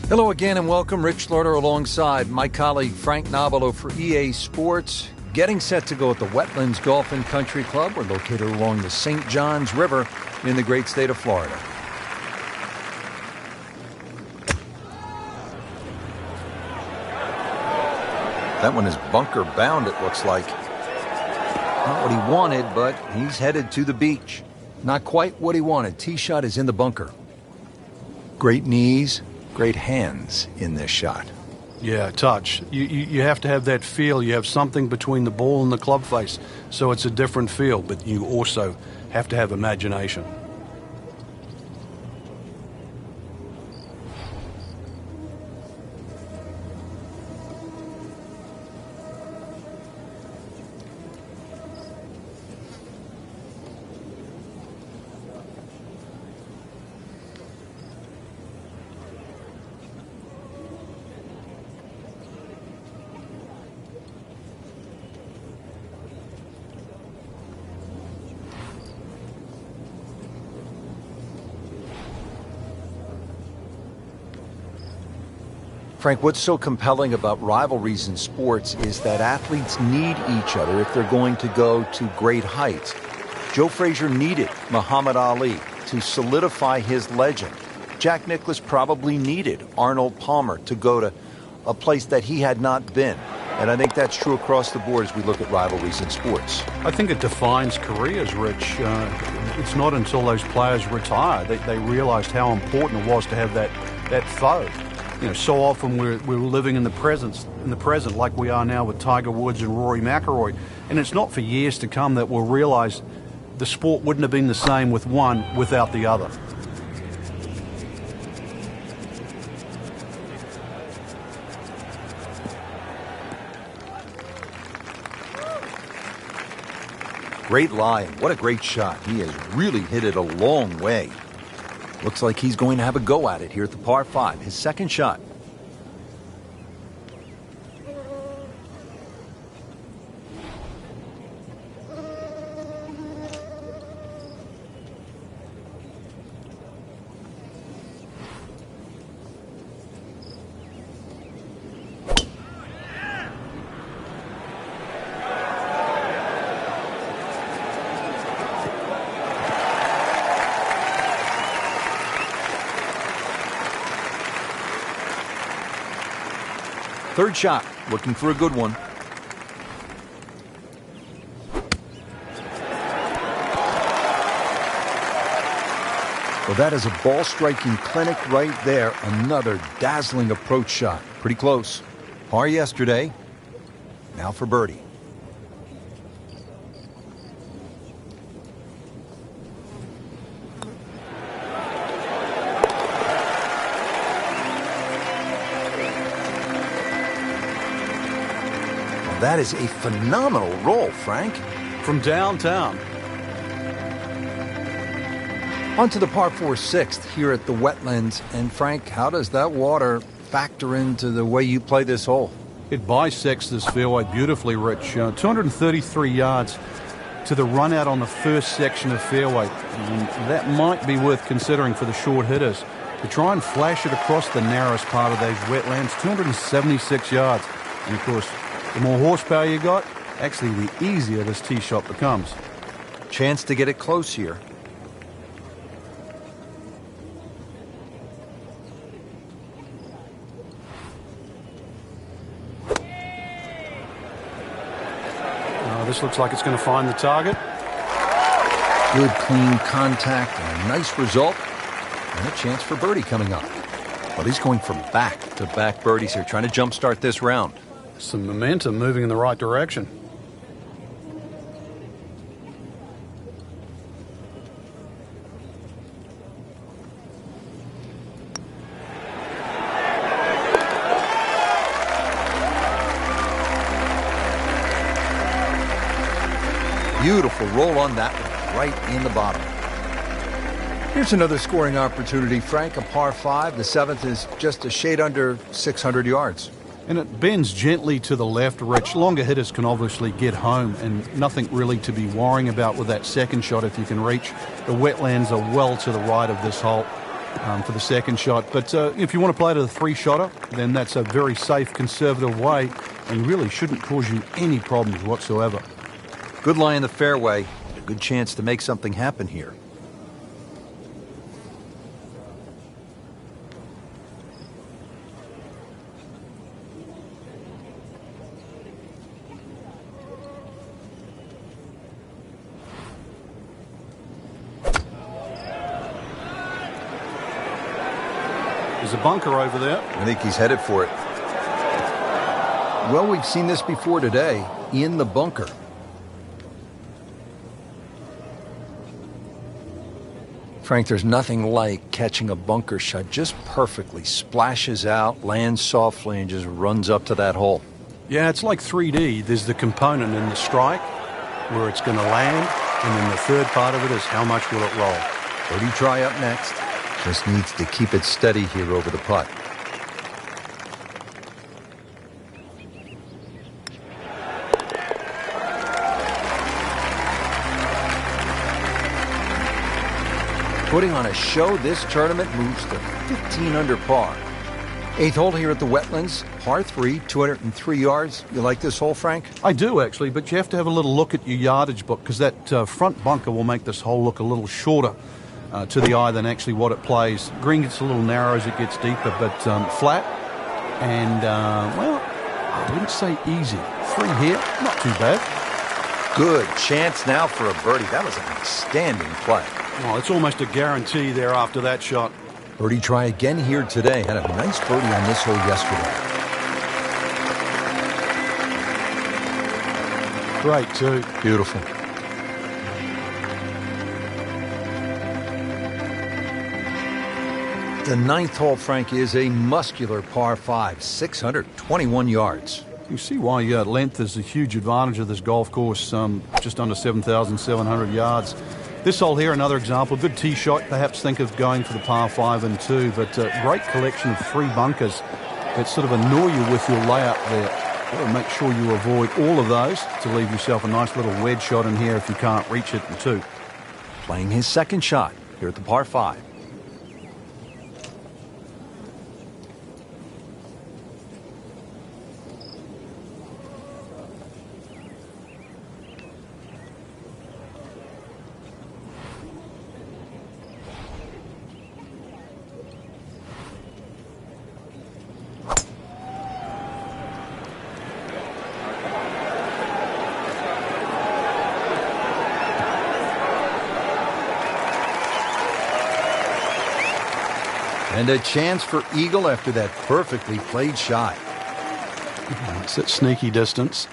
Hello again and welcome. Rich Slaughter alongside my colleague Frank Nobilo for EA Sports. Getting set to go at the Wetlands Golf and Country Club. We're located along the St. Johns River in the great state of Florida. That one is bunker bound, it looks like. Not what he wanted, but he's headed to the beach. Not quite what he wanted. Tee shot is in the bunker. Great knees, great hands in this shot. Yeah, touch. You have to have that feel. You have something between the ball and the club face, so it's a different feel, but you also have to have imagination. Frank, what's so compelling about rivalries in sports is that athletes need each other if they're going to go to great heights. Joe Frazier needed Muhammad Ali to solidify his legend. Jack Nicklaus probably needed Arnold Palmer to go to a place that he had not been. And I think that's true across the board as we look at rivalries in sports. I think it defines careers, Rich. It's not until those players retire that they realized how important it was to have that foe. You know, so often we're living in the present like we are now with Tiger Woods and Rory McIlroy. And it's not for years to come that we'll realize the sport wouldn't have been the same with one without the other. Great lie, and what a great shot. He has really hit it a long way. Looks like he's going to have a go at it here at the par 5, his second shot. Third shot, looking for a good one. Well, that is a ball striking clinic right there. Another dazzling approach shot. Pretty close. Par yesterday. Now for birdie. That is a phenomenal roll, Frank. From downtown. On to the par 4 sixth here at the Wetlands. And Frank, how does that water factor into the way you play this hole? It bisects this fairway beautifully, Rich. 233 yards to the run out on the first section of fairway. And that might be worth considering for the short hitters. To try and flash it across the narrowest part of those wetlands, 276 yards. And of course, the more horsepower you got, actually the easier this tee shot becomes. Chance to get it close here. This looks like it's going to find the target. Good clean contact and a nice result. And a chance for birdie coming up. Well, he's going from back-to-back birdies here, trying to jumpstart this round. Some momentum moving in the right direction. Beautiful roll on that one, right in the bottom. Here's another scoring opportunity, Frank, a par 5. The 7th is just a shade under 600 yards. And it bends gently to the left, Rich. Longer hitters can obviously get home, and nothing really to be worrying about with that second shot if you can reach. The wetlands are well to the right of this hole. for the second shot. But if you want to play to the three-shotter, then that's a very safe, conservative way and really shouldn't cause you any problems whatsoever. Good lie in the fairway. A good chance to make something happen here. There's a bunker over there. I think he's headed for it. Well, we've seen this before today, in the bunker. Frank, there's nothing like catching a bunker shot just perfectly. Splashes out, lands softly, and just runs up to that hole. Yeah, it's like 3D. There's the component in the strike where it's going to land, and then the third part of it is how much will it roll. Birdie try up next. Just needs to keep it steady here over the putt. Putting on a show, this tournament moves to 15 under par. Eighth hole here at the Wetlands, par 3, 203 yards. You like this hole, Frank? I do, actually, but you have to have a little look at your yardage book because that front bunker will make this hole look a little shorter to the eye than actually what it plays. Green gets a little narrow as it gets deeper, but flat and, well, I wouldn't say easy. 3 here, not too bad. Good chance now for a birdie. That was an outstanding play. Well, it's almost a guarantee there after that shot. Birdie try again here today. Had a nice birdie on this hole yesterday. Great, too. Beautiful. The ninth hole, Frank, is a muscular par 5, 621 yards. You see why length is a huge advantage of this golf course, just under 7,700 yards. This hole here, another example, good tee shot. Perhaps think of going for the par 5 and 2, but a great collection of 3 bunkers that sort of annoy you with your layup there. Got to make sure you avoid all of those to leave yourself a nice little wedge shot in here if you can't reach it in 2. Playing his second shot here at the par 5. And a chance for eagle after that perfectly played shot. It's at sneaky distance.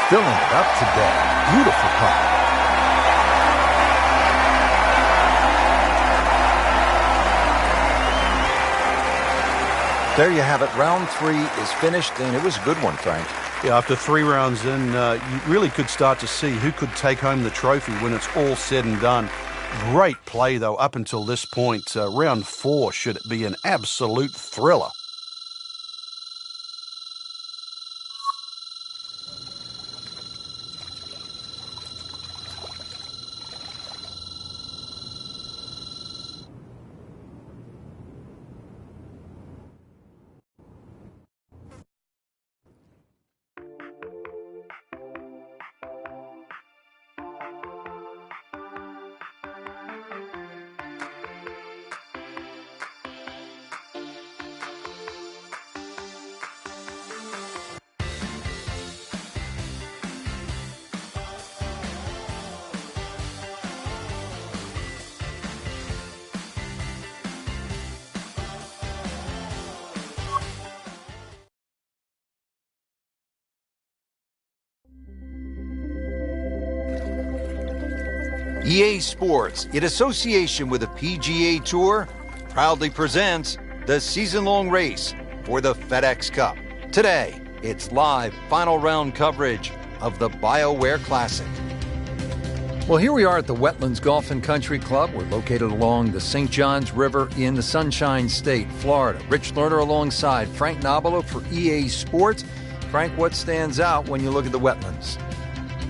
Filling it up today. Beautiful putt. There you have it. Round 3 is finished, and it was a good one, Frank. Yeah, after 3 rounds in, you really could start to see who could take home the trophy when it's all said and done. Great play, though, up until this point. Round 4 should be an absolute thriller. EA Sports, in association with the PGA Tour, proudly presents the season-long race for the FedEx Cup. Today, it's live final round coverage of the BioWare Classic. Well, here we are at the Wetlands Golf and Country Club. We're located along the St. Johns River in the Sunshine State, Florida. Rich Lerner alongside Frank Nobilo for EA Sports. Frank, what stands out when you look at the wetlands?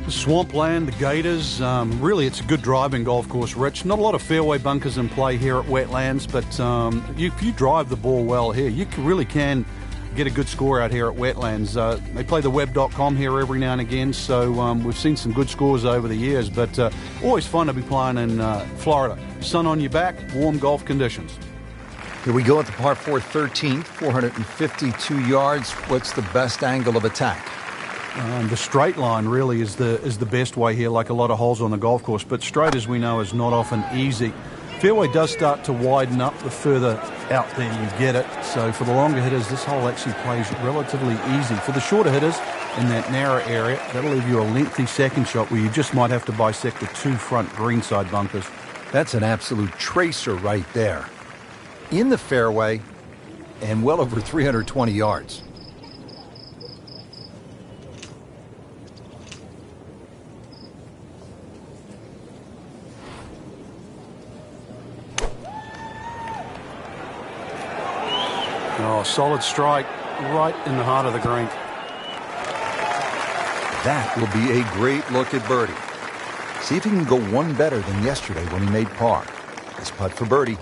The swampland, the gators, really it's a good driving golf course, Rich. Not a lot of fairway bunkers in play here at Wetlands, but if you drive the ball well here, you really can get a good score out here at Wetlands. They play the web.com here every now and again, so we've seen some good scores over the years, but always fun to be playing in Florida. Sun on your back, warm golf conditions. Here we go at the par 4 13th, 452 yards. What's the best angle of attack? The straight line really is the best way here, like a lot of holes on the golf course, but straight, as we know, is not often easy. Fairway does start to widen up the further out there you get it, so for the longer hitters, this hole actually plays relatively easy. For the shorter hitters in that narrow area, that'll leave you a lengthy second shot where you just might have to bisect the two front greenside bunkers. That's an absolute tracer right there. In the fairway and well over 320 yards. Oh, solid strike right in the heart of the green. That will be a great look at birdie. See if he can go one better than yesterday when he made par. This putt for birdie.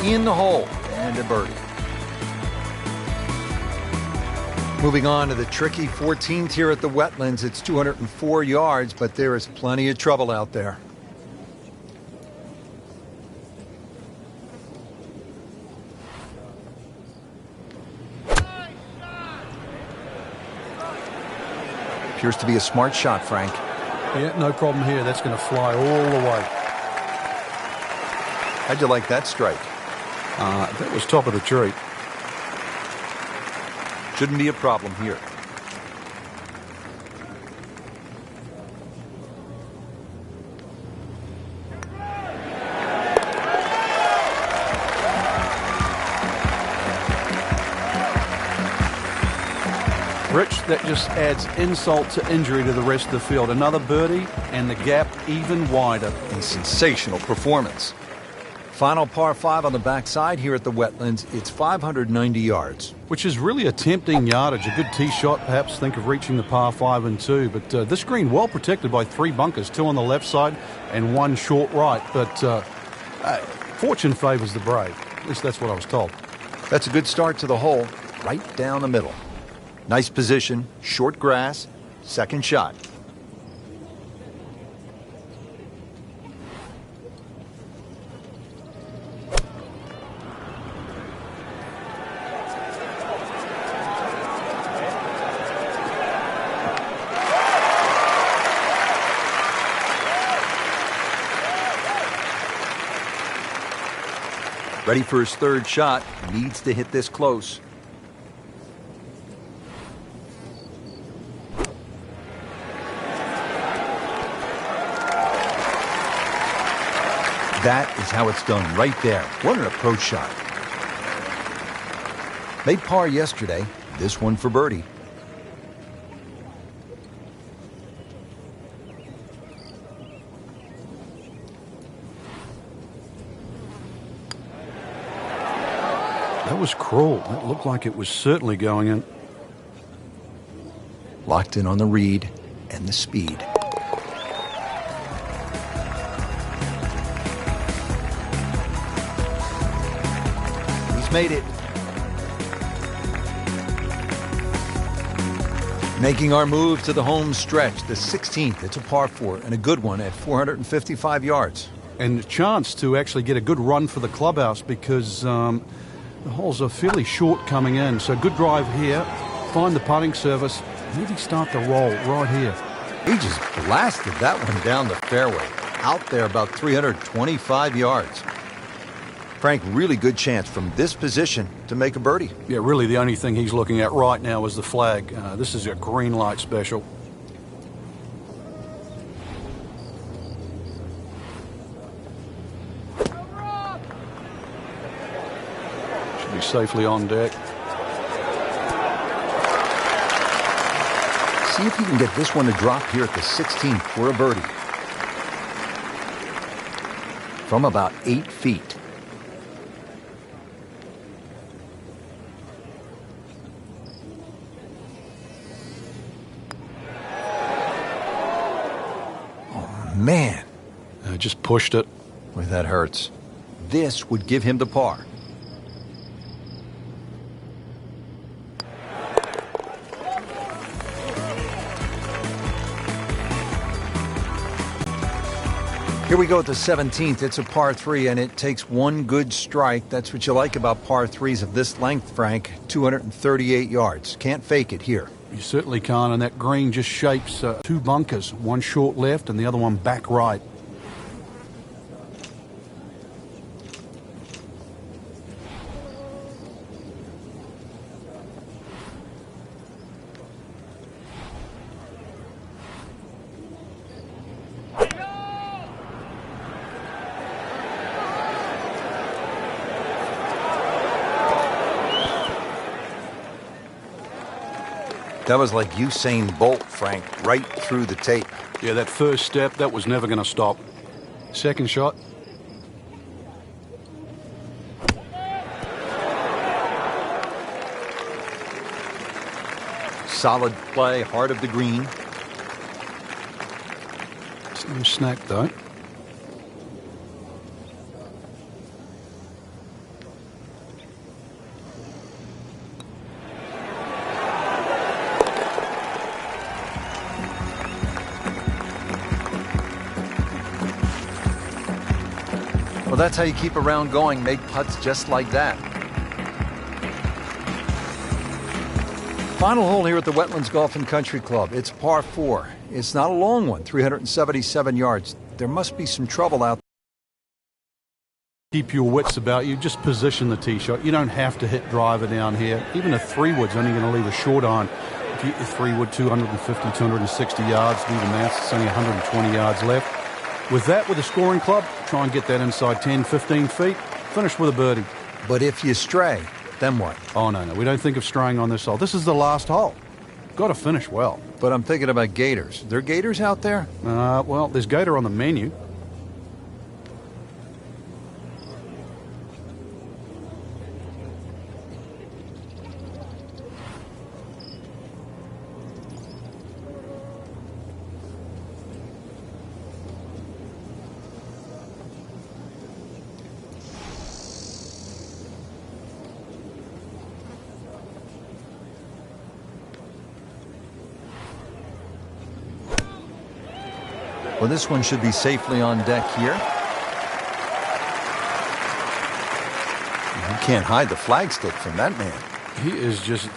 In the hole and a birdie. Moving on to the tricky 14th here at the Wetlands. It's 204 yards, but there is plenty of trouble out there. Appears to be a smart shot, Frank. Yeah, no problem here. That's going to fly all the way. How'd you like that strike? That was top of the tree. Shouldn't be a problem here. Rich, that just adds insult to injury to the rest of the field. Another birdie, and the gap even wider. A sensational performance. Final par 5 on the backside here at the Wetlands. It's 590 yards. Which is really a tempting yardage. A good tee shot, perhaps think of reaching the par 5 and 2. But this green well protected by 3 bunkers, 2 on the left side and 1 short right. But fortune favors the brave. At least that's what I was told. That's a good start to the hole, right down the middle. Nice position, short grass, second shot. Ready for his third shot. Needs to hit this close. That is how it's done right there. What an approach shot. Made par yesterday. This one for birdie. That was cruel. That looked like it was certainly going in. Locked in on the read and the speed. made it. Making our move to the home stretch, the 16th. It's a par 4 and a good one at 455 yards. And a chance to actually get a good run for the clubhouse because the holes are fairly short coming in. So good drive here, find the putting surface, maybe start the roll right here. He just blasted that one down the fairway, out there about 325 yards. Frank, really good chance from this position to make a birdie. Yeah, really the only thing he's looking at right now is the flag. This is a green light special. Should be safely on deck. See if he can get this one to drop here at the 16th for a birdie. From about 8 feet. Oh, man. Just pushed it. Boy, that hurts. This would give him the par. Here we go at the 17th. It's a par 3, and it takes one good strike. That's what you like about par 3s of this length, Frank. 238 yards. Can't fake it here. You certainly can't, and that green just shapes two bunkers. One short left and the other one back right. That was like Usain Bolt, Frank, right through the tape. Yeah, that first step, that was never going to stop. Second shot. Solid play, heart of the green. It's no snack, though. Well, that's how you keep a round going. Make putts just like that. Final hole here at the Wetlands Golf and Country Club. It's par 4. It's not a long one, 377 yards. There must be some trouble out there. Keep your wits about you. Just position the tee shot. You don't have to hit driver down here. Even a 3-wood's only going to leave a short iron. If you hit your 3-wood 250, 260 yards, do the maths, it's only 120 yards left. With that, with a scoring club, try and get that inside 10, 15 feet. Finish with a birdie. But if you stray, then what? Oh, no. We don't think of straying on this hole. This is the last hole. Got to finish well. But I'm thinking about gators. There gators out there? Well, there's gator on the menu. Well, this one should be safely on deck here. You can't hide the flagstick from that man. He is just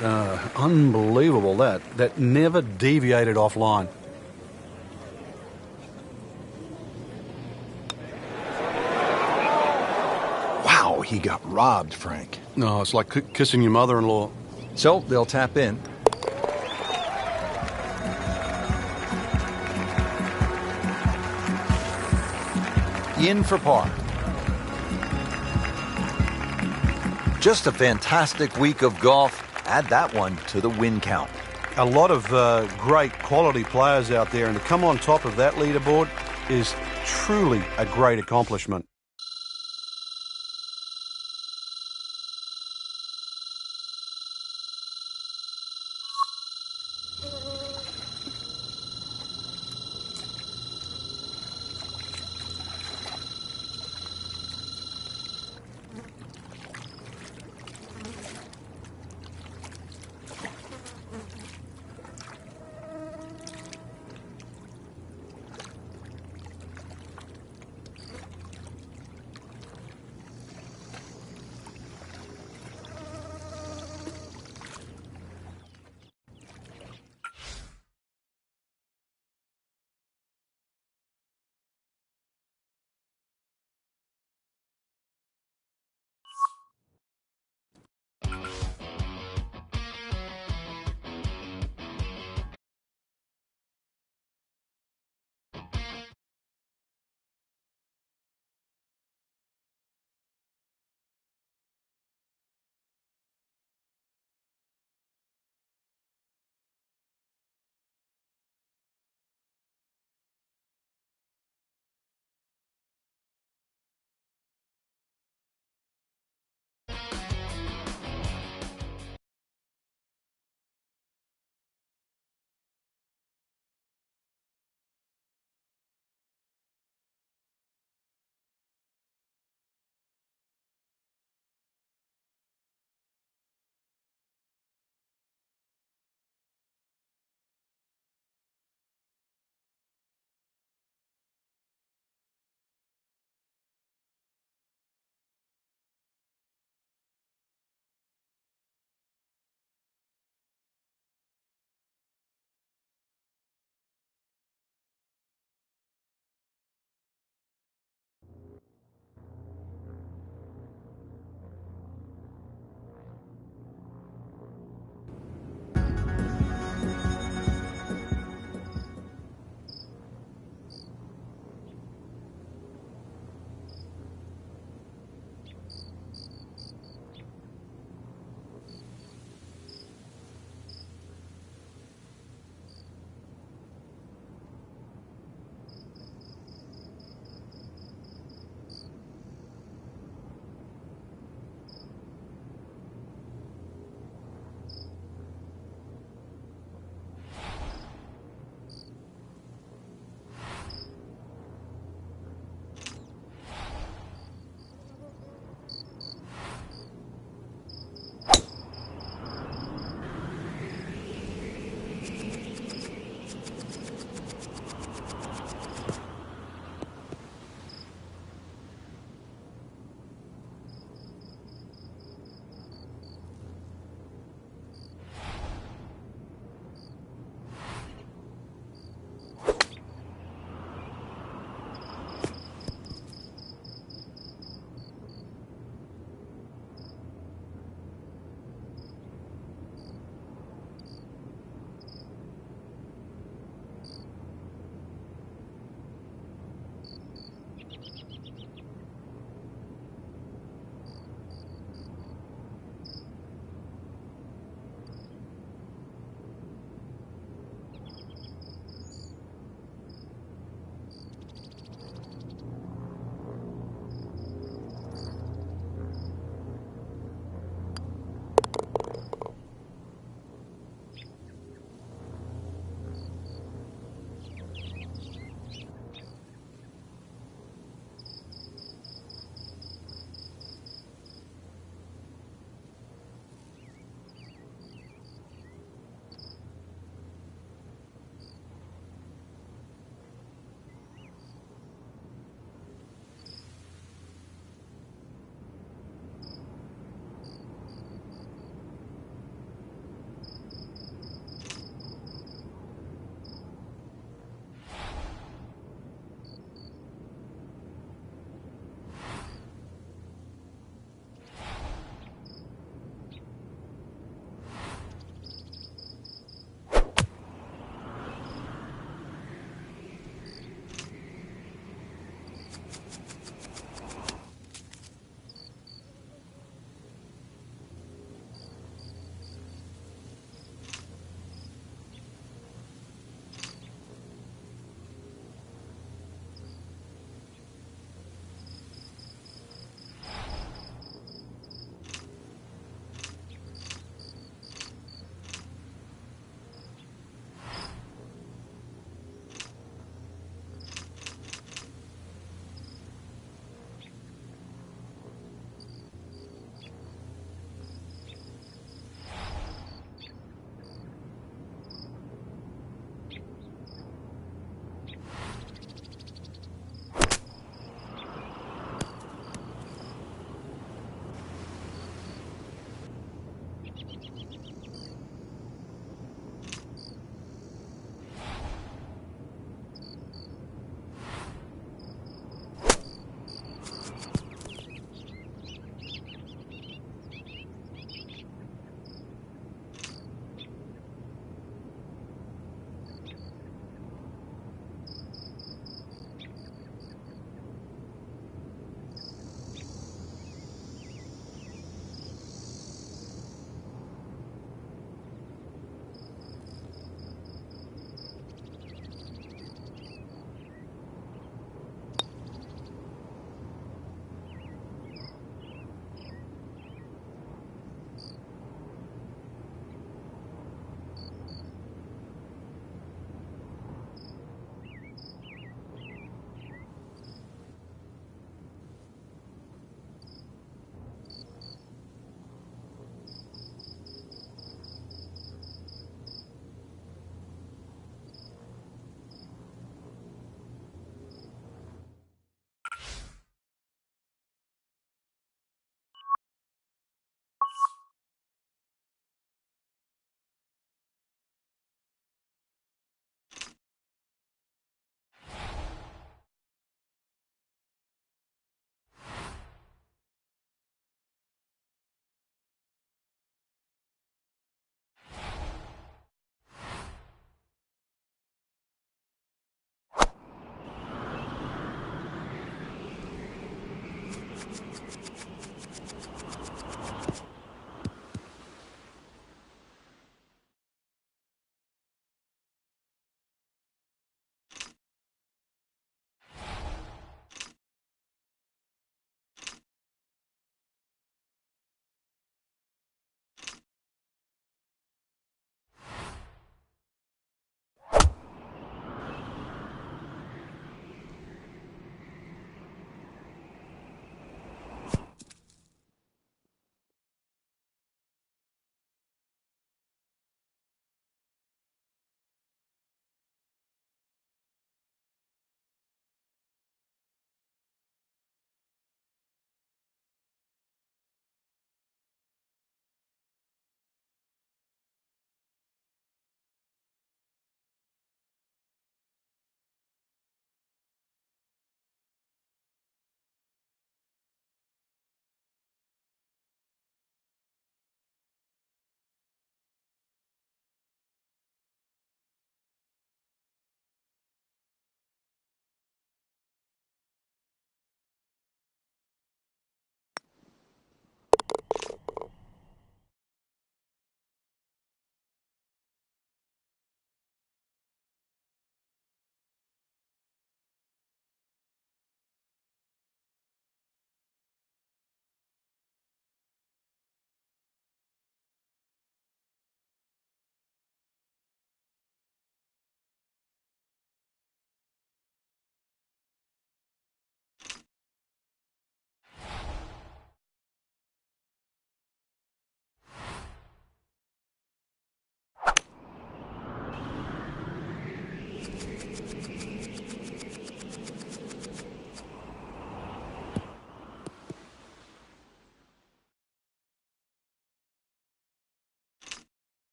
unbelievable. That never deviated offline. Wow, he got robbed, Frank. No, it's like kissing your mother-in-law. So they'll tap in. In for par. Just a fantastic week of golf. Add that one to the win count. A lot of great quality players out there, and to come on top of that leaderboard is truly a great accomplishment.